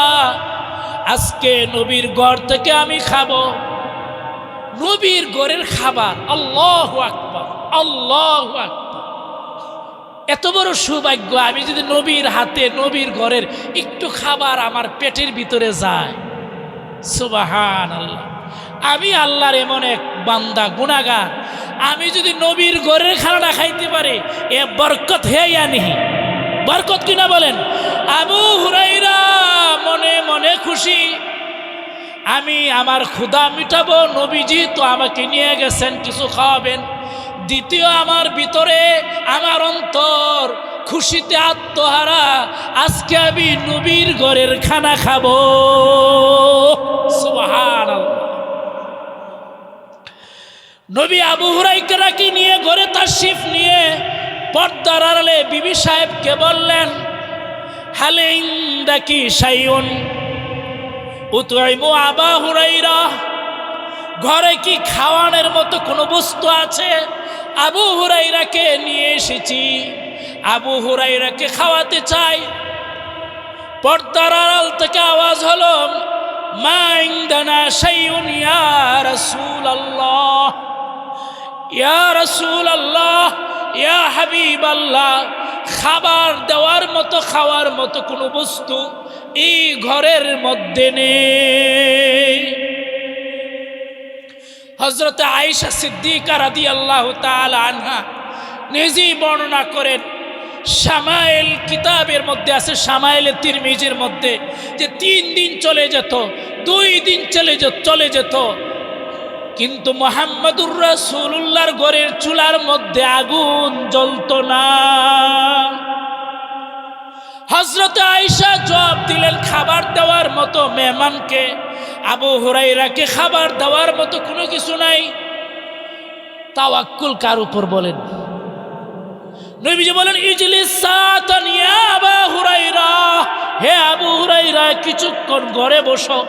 আজকে নবীর ঘর থেকে আমি খাবো। নবীর ঘরের খাবার, আল্লাহু আকবার, আল্লাহু আকবার। এত বড় সৌভাগ্য, আমি যদি নবীর হাতে, নবীর ঘরের একটু খাবার আমার পেটের ভিতরে যায়। সুবহানাল্লাহ। আমি আল্লাহর এমন এক বান্দা, গুনাহগার, আমি যদি নবীর ঘরের খানাটা খাইতে পারি, এ বরকত হে ইয়া নেহি, বরকত কিনা বলেন। আবু হুরায়রা মনে মনে খুশি, আমি আমার ক্ষুধা মিটাবো, নবীজি তো আমাকে নিয়ে গেছেন, কিছু খাওয়াবেন। দ্বিতীয়, আমার ভিতরে, আমার অন্তর খুশিতে আত্মহারা, আজকে আমি নবীর ঘরের খানা খাবো। সুবহানাল্লাহ। নবী আবু হুরায়রাকে নিয়ে ঘরে তাশরিফ নিয়ে পর্দার আড়ালে বিবি সাহেবকে বললেন, হাল ইনদাকি শাইউন উতইমু আবু হুরায়রা, ঘরে কি খাওয়ানোর মতো কোনো বস্তু আছে? আবু হুরায়রাকে নিয়ে এসেছি, আবু হুরায়রাকে খাওয়াতে চাই। পর্দার আড়াল থেকে আওয়াজ হলো, মা ইনদানা শাইউন ইয়া রাসূলুল্লাহ, ইয়া রাসূলুল্লাহ, ইয়া হাবিবাল্লাহ, খাবার দেওয়ার মতো খাওয়ার মতো কোনো বস্তু এই ঘরের মধ্যে নেই। হযরত আয়েশা সিদ্দিকা রাদিয়াল্লাহু তাআলা আনহা নিজেই বর্ণনা করেন, শামাইল কিতাবের মধ্যে আছে, শামাইলে তিরমিজির মধ্যে, যে 3 দিন চলে যেত, 2 দিন চলে যেত, কিন্তু মুহাম্মদুর রাসূলুল্লাহর ঘরের চুলার মধ্যে আগুন জ্বলতো না। হযরত আয়েশা জবাব দিলেন, খাবার দেওয়ার মতো মেহমানকে, আবু হুরায়রাকে খাবার দেওয়ার মতো কোনো কিছু নাই। তাওয়াক্কুল কার উপর বলেন? নবীজি বলেন, ইজলিস সাতান ইয়া আবু হুরায়রা, হে আবু হুরায়রা কিছুক্ষণ ঘরে বসো,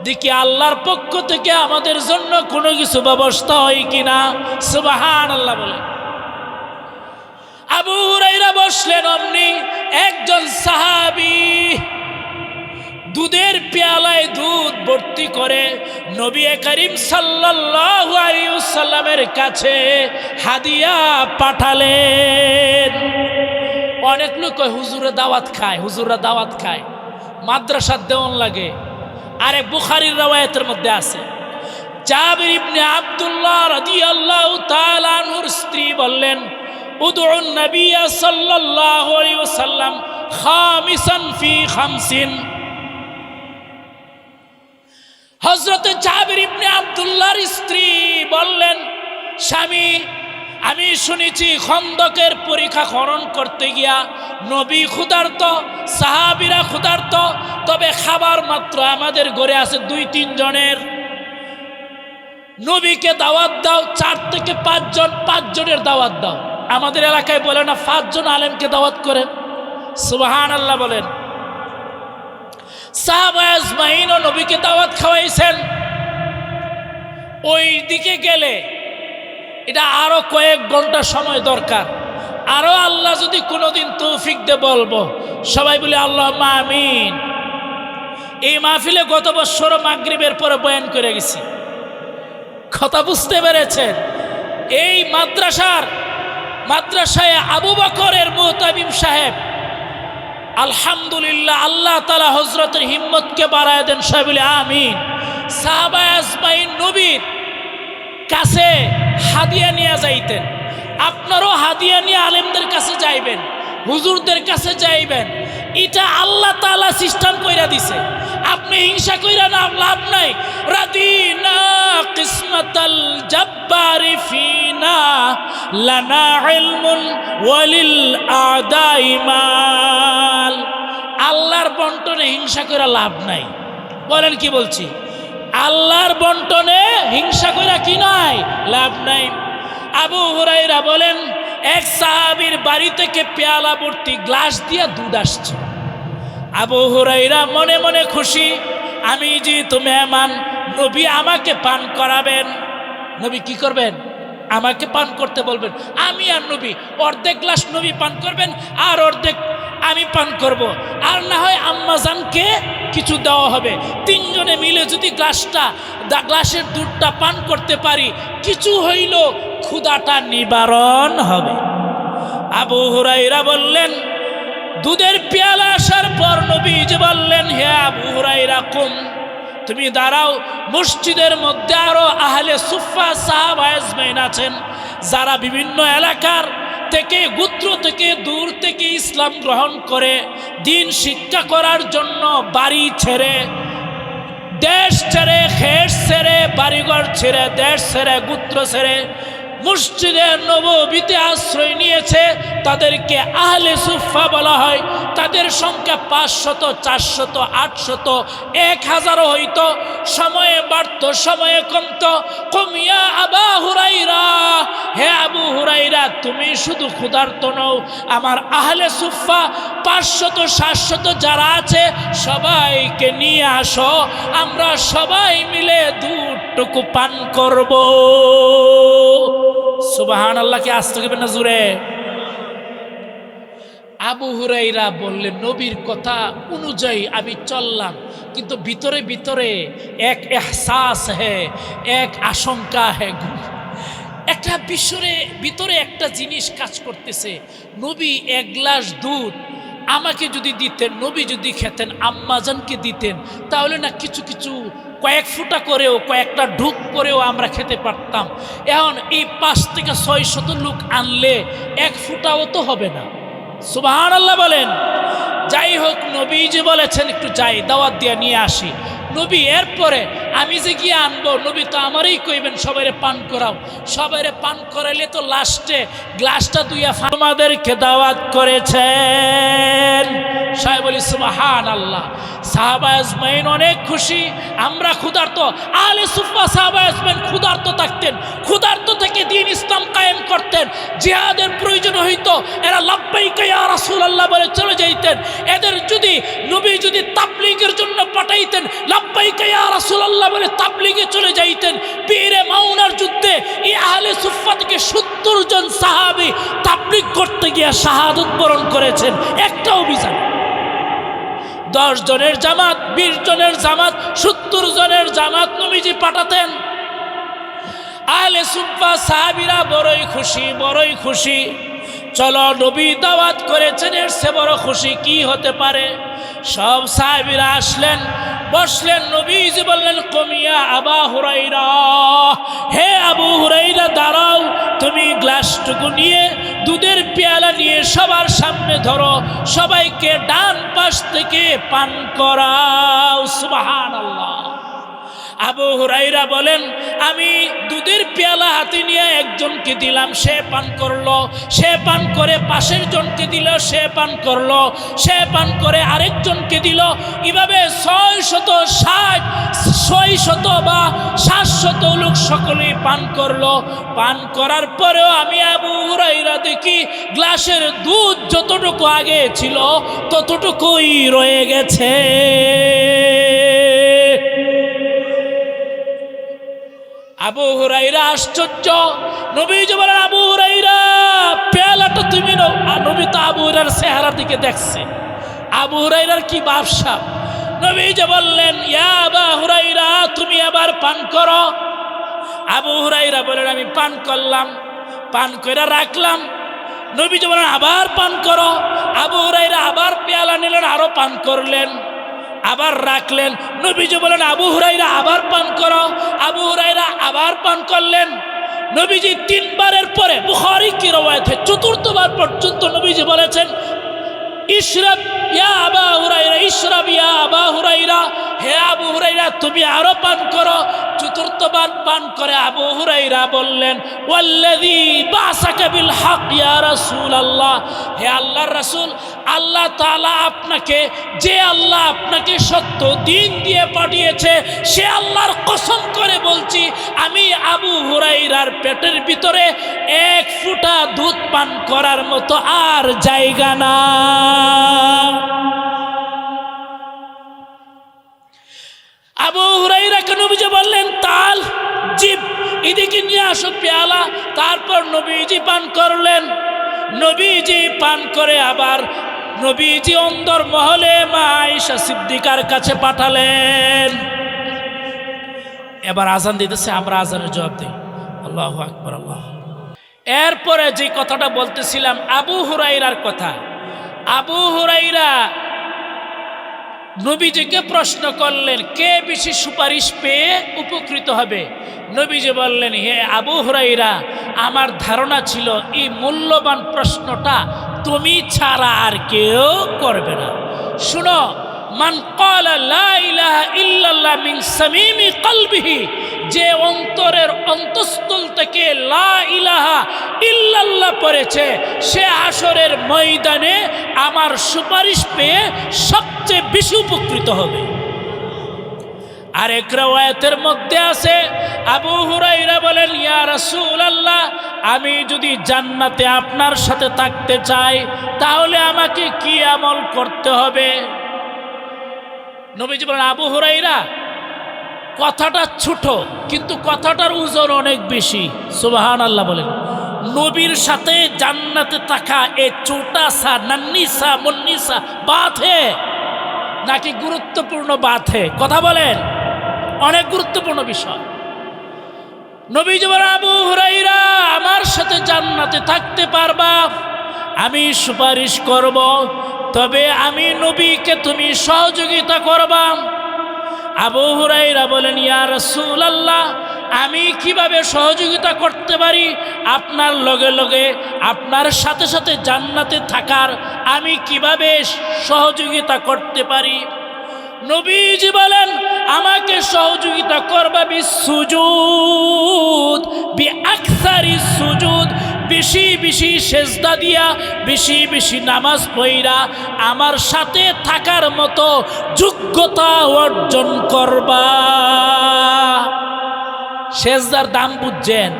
দেখি আল্লাহর পক্ষ থেকে আমাদের জন্য কোনো কিছু ব্যবস্থা হয় কিনা। সুবহানাল্লাহ বলে আবু হুরায়রা বসলেন। অমনি একজন সাহাবী দুধের পেয়ালায় দুধ ভর্তি করে নবী করিম সাল্লাল্লাহু আলাইহি ওয়াসাল্লামের কাছে হাদিয়া পাঠালেন। অনেক লোক কয় হুজুরে দাওয়াত খায়, হুজুররা দাওয়াত খায়, মাদ্রাসার দেওয়ান লাগে। আরে বুখারীর রওয়ায়াতের মধ্যে আছে, জাবির ইবনে আব্দুল্লাহ রাদিয়াল্লাহু তাআলা আনহুর স্ত্রী বললেন, উদউন নবী সাল্লাল্লাহু আলাইহি ওয়াসাল্লাম খামিসান ফি খামসিন। হযরত জাবির ইবনে আব্দুল্লাহর স্ত্রী বললেন, স্বামী, আমি শুনেছি খন্দকের পরীক্ষা খনন করতে গিয়া নবী ক্ষুধার্ত, সাহাবীরা ক্ষুধার্ত, তবে খাবার মাত্র আমাদের ঘরে আছে 2-3 জনের। নবীকে দাওয়াত দাও, 4 থেকে 5 জন, 5 জনের দাওয়াত দাও। আমাদের এলাকায় বলে না 5 জন আলেমকে দাওয়াত করে। সুবহানাল্লাহ বলেন। সাহাবা আজমাইন নবীকে দাওয়াত খাওয়াইছেন। ওই দিকে গেলে এটা আরো কয়েক ঘন্টা সময় দরকার। আরো আল্লাহ যদি কোনোদিন তৌফিক দে বলবো, সবাই বলে আল্লাহুম্মা আমিন। এই মাহফিলে গত বছর মাগরিবের পরে বয়ান করে গেছি, কথা বুঝতে পেরেছেন? এই মাদ্রাসায় আবু বকরের মুহতামিম সাহেব, আলহামদুলিল্লাহ, আল্লাহ তাআলা হযরতের হিম্মতকে বাড়ায় দেন, সবাই বলে আমিন। সাহাবা আজমাইন নবীর কাছে হাদিয়া নিয়ে যাইতেন। আপনারও হাদিয়া নিয়ে আলেমদের কাছে যাইবেন, হুজুরদের কাছে যাইবেন। এটা আল্লাহ তাআলা সিস্টেম কইরা দিছে। আপনি হিংসা কইরা না লাভ নাই। রাদিনা কিসমাতাল জাব্বারি ফিনা লানা ইলমুন ওয়ালিল আদাই মাল। আল্লাহর বন্টনে হিংসা কইরা লাভ নাই। বলেন কি বলছি? আল্লাহর বন্টনে হিংসা কইরা কি নাই, লাভ নাই। আবু হুরায়রা বলেন, এক সাহাবীর বাড়ি থেকে পেয়ালা ভর্তি গ্লাস দিয়া দুধ আসছে। আবু হুরায়রা মনে মনে খুশি, আমি যেহেতু মেহমান, নবী আমাকে পান করাবেন। নবী কি করবেন? আমাকে পান করতে বলবেন। আমি আর নবী অর্ধেক গ্লাস নবী পান করবেন, আর অর্ধেক আমি পান করব। আর না হয় আম্মাজানকে কিছু দেওয়া হবে। 3 জনে মিলে যদি গ্লাসের দুধটা পান করতে পারি, কিছু হইল ক্ষুধাটা নিবারণ হবে। আবু হুরায়রা বললেন, দুধের পেয়ালা আসার পর নবীজি বললেন, হে আবু হুরায়রা কুম, তুমি দাঁড়াও। মসজিদের মধ্যে আরো আহলে সুফফা সাহাবা আজমাইন আছেন, যারা বিভিন্ন এলাকার থেকে, গোত্র থেকে, দূর থেকে ইসলাম গ্রহণ করে দিন শিক্ষা করার জন্য বাড়ি ছেড়ে, দেশ ছেড়ে, খেত ছেড়ে, বাড়িঘর ছেড়ে, দেশ ছেড়ে, গোত্র ছেড়ে মসজিদে নববীতে আশ্রয় নিয়েছে। তাদেরকে আহলে সুফফা বলা হয়। তাদের সংখ্যা 500, 400, 800, 1000 হইতো। সময়ে বাড়ত, সময়ে কমত। কমিয়া আবু হুরায়রা, হে আবু হুরায়রা, তুমি শুধু ক্ষুধার্ত নও, আমার আহলে সুফফা 500, 700 যারা আছে সবাইকে নিয়ে আসো, আমরা সবাই মিলে দুধটুকু পান করব। সুবহানাল্লাহ, কি আসতে গেবেন না জুড়ে? আবু হুরায়রা বললেন, নবীর কথা অনুযায়ী আমি চললাম। কিন্তু ভিতরে ভিতরে এক এহসাস হ্যাঁ, এক আশঙ্কা হ্যাঁ, একটা ভিতরে একটা জিনিস কাজ করতেছে। নবী এক গ্লাস দুধ আমাকে যদি দিতেন, নবী যদি খেতেন, আম্মাজানকে দিতেন, তাহলে না কিছু কিছু কয়েক ফুটা করেও, কয়েকটা ঢুক করেও আমরা খেতে পারতাম। এখন এই 5 থেকে 600 লোক আনলে 1 ফুটাও তো হবে না। সুবহানাল্লাহ বলেন। যাই হোক, নবী যে বলেছেন একটু যাই দাওয়াত দিয়ে নিয়ে আসি। নবী এরপরে আমি যে গিয়ে আনবো, নবী তো আমারই কইবেন সবাইরে পান করাও। সবাইরে পান করাইলে তো লাস্টে গ্লাসটা দুইয়া আমাদেরকে দাওয়াত করেছেন। সাহেব বলি সুবহানাল্লাহ। সাহাবা আজমাইন অনেক খুশি, আমরা ক্ষুধার্ত। আহলে সুফা সাহাবা আজমাইন ক্ষুধার্ত থাকতেন, ক্ষুধার্ত থেকে দ্বীন ইসলাম কায়েম করতেন। জিহাদের প্রয়োজন হইতো, এরা লাব্বাইকা ইয়া রাসূলুল্লাহ বলে চলে যাইতেন। এদের যদি নবী যদি তাবলীগের জন্য পাঠাইতেন, লাব্বাইকা ইয়া রাসূলুল্লাহ বলে তাবলীগে চলে যাইতেন। বীরে মাউনার যুদ্ধে এই আহলে সুফা থেকে 70 জন সাহাবী তাবলীগ করতে গিয়ে শাহাদাত বরণ করেছেন একটা অভিযান। 10 জনের জামাত, 20 জনের জামাত, 70 জনের জামাত নবীজি পাঠাতেন। আহলে সুফা সাহাবীরা বড়ই খুশি, বড়ই খুশি। চলো নবী দাওয়াত করেছেন, এর চেয়ে বড় খুশি কি হতে পারে। সব সাহাবীরা আসলেন, বসলেন। নবীজি বললেন কমিয়া আবা হুরাইরা, হে আবু হুরাইরা দাঁড়াও, তুমি গ্লাসটুকু নিয়ে দুধের পেয়ালা নিয়ে সবার সামনে ধরো, সবাইকে ডান পাশ থেকে পান করাও। সুবহানাল্লাহ। আবু হুরাইরা বলেন আমি দুধের পেয়ালা হাতে নিয়ে একজনকে দিলাম, সে পান করলো, সে পান করে পাশের জনকে দিল, সে পান করলো, সে পান করে আরেকজনকে দিল। এভাবে 600 বা 700 লোক সকলেই পান করলো। পান করার পরেও আমি আবু হুরাইরা দেখি গ্লাসের দুধ যতটুকু আগে ছিল ততটুকুই রয়ে গেছে। আবু হুরাইরা আশ্চর্য। নবীজি বলেন আবু হুরাইরা পেয়ালাটা তুমি নাও। নবী তো আবু হুরাইরার চেহারার দিকে দেখছে, আবু হুরাইরার কি ব্যবসা। নবীজি বললেন ইয়া আবু হুরাইরা তুমি আবার পান করো। আবু হুরাইরা বলেন আমি পান করলাম, পান করে রাখলাম। নবীজি বলেন আবার পান করো। আবু হুরাইরা আবার পেয়ালা নিলেন, আরো পান করলেন, আবার রাখলেন। নবীজি বলেন আবু হুরাইরা আবার পান করো। আবু হুরাইরা আবার পান করলেন। নবীজি 3 বারের পরে, বুখারী কি রওয়ায়াত, 4বার পর্যন্ত নবীজি বলেছেন ইশরাব ইয়া আবা হুরাইরা, ইশরাব ইয়া আবা হুরাইরা, হে আবু হুরাইরা তুমি আরো পান করো। 4বার পান করে আবু হুরাইরা বললেন ওয়াল্লাযী বাসাকা বিল হক ইয়া রাসূলুল্লাহ, হে আল্লাহর রাসূল, আল্লাহ তাআলা আপনাকে, যে আল্লাহ আপনাকে সত্য দিন দিয়ে পাঠিয়েছে সে আল্লাহর কসম করে বলছি আমি আবু হুরাইরার পেটের ভিতরে 1 ফুটা দুধ পান করার মতো আর জায়গা না। আবু হুরাইরাকে নবীজি বললেন তাল জিব, এদিকে নিয়ে আসো পেয়ালা। তারপর নবীজি পান করলেন। নবীজি পান করে আবার নবীজি অন্দর মহলে মা আয়েশা সিদ্দিকার কাছে পাঠালেন। এবার আজান দিতেছে, আমরা আজানের জবাব দিই আল্লাহু আকবার আল্লাহ। এরপরে যে কথাটা বলতেছিলাম আবু হুরাইরার কথা, আবু হুরাইরা নবীজিকে প্রশ্ন করলেন কে বেশি সুপারিশ পেয়ে উপকৃত হবে। নবীজি বললেন হে আবু হুরাইরা, আমার ধারণা ছিল এই মূল্যবান প্রশ্নটা তুমি ছাড়া আর কেউ করবে না। শুনো, মান ক্বালা লা ইলাহা ইল্লাল্লাহ মিন সামিমি কলবিহি, যে অন্তরের অন্তঃস্থল থেকে লা ইলাহা ইল্লাল্লাহ পড়েছে সে হাসরের ময়দানে আমার সুপারিশ পেয়ে সবচেয়ে বেশি উপকৃত হবে। আরেক রওয়ায়াতের মধ্যে আছে আবু হুরাইরা বলেন ইয়া রাসূলুল্লাহ, আমি যদি জান্নাতে আপনার সাথে থাকতে চাই তাহলে আমাকে কি আমল করতে হবে। নবীজি বলেন আবু হুরাইরা কথাটা ছোট কিন্তু কথাটার ওজন অনেক বেশি। সুবহানাল্লাহ বলেন। নবীর সাথে জান্নাতে থাকা এ ছোটা সা নন্নি সা মুন্নি সা বাত হে, নাকি গুরুত্বপূর্ণ বাত হে? কথা বলেন, অনেক গুরুত্বপূর্ণ বিষয়। নবীজি বলেন, আবু হুরাইরা আমার সাথে জান্নাতে থাকতে পারবা, আমি সুপারিশ করব, তবে আমি নবীকে তুমি সহযোগিতা করবা। আবু হুরাইরা বলেন, ইয়া রাসূলুল্লাহ, আমি কিভাবে সহযোগিতা করতে পারি? আপনার লগে লগে আপনার সাথে সাথে জান্নাতে থাকার আমি কিভাবে সহযোগিতা করতে পারি? নবীজি বলেন, আমাকে সহযোগিতা করবা বিসুজুদ, বিআকসারি সুজুদ, বেশি বেশি সেজদা দিয়া, বেশি বেশি নামাজ পড়া আমার সাথে থাকার মতো যোগ্যতা অর্জন করবা। সেজদার দাম বুঝছেন?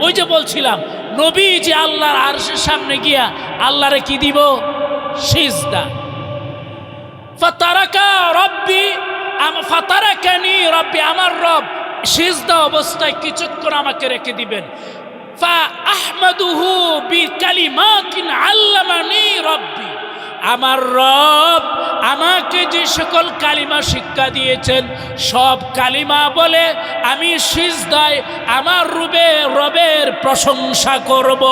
ওই যে বলছিলাম, নবী যে আল্লাহর আরশের সামনে গিয়া আল্লাহরে কি দিব? সিজদা। ফাতারাকা রব্বি, ফাতারাকানি রব্বি, আমার রব সিজদা অবস্থায় কিছুক্ষণ আমাকে রেখে দিবেন। ফা আহমাদুহু বিকালিমাতিন আল্লামানি রব্বি, আমার রব আমাকে যে সকল কালিমা শিক্ষা দিয়েছেন সব কালিমা বলে আমি সিজদায় আমার রবের প্রশংসা করব।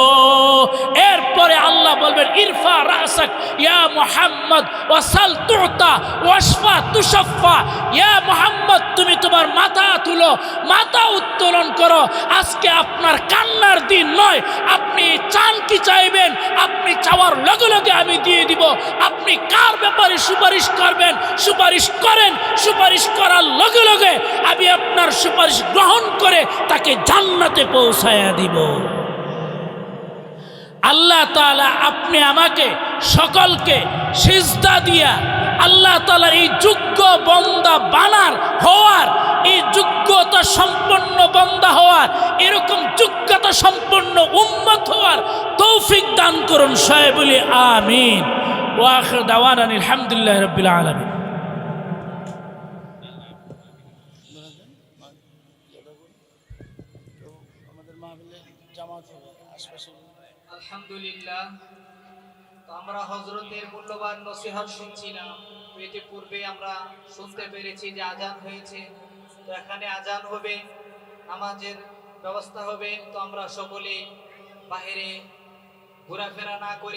এরপরে আল্লাহ বলবেন, ইরফা রাসাক ইয়া মুহাম্মদ ওয়াসাল তুতা ওয়াশফা তুশাফা, ইয়া মুহাম্মদ তুমি তোমার মাথা তুলো, মাথা উত্তোলন করো। আজকে আপনার কান্নার দিন নয়, আপনি চান কি চাইবেন, আপনি চাওয়ার লগে লগে আমি দিয়ে দিব। আপনি কার ব্যাপারে সুপারিশ করবেন, সুপারিশ করেন, সুপারিশ করার লগে লগে আমি আপনার সুপারিশ গ্রহণ করে তাকে জান্নাতে পৌঁছায়া দিব। আল্লাহ তাআলা আপনি আমাকে সকলকে সিজদা দিয়া আল্লাহ তাআলার এই যোগ্য বান্দা হওয়ার, এই যোগ্যতা সম্পন্ন বান্দা হওয়ার, এরকম যোগ্যতা সম্পন্ন উম্মত হওয়ার তৌফিক দান করুন। সবাই বলি আমিন। ওয়া আখিরু দাওয়ানা আলহামদুলিল্লাহি রাব্বিল আলামিন। আলহামদুলিল্লাহ, তো আমরা হযরতের মূল্যবান নসিহত শুনছিলাম। এতে পূর্বে আমরা শুনতে পেরেছি যে আজান হয়েছে, তো এখানে আজান হবে, নামাজের ব্যবস্থা হবে। তো আমরা সকলে বাইরে ঘোরাফেরা না করে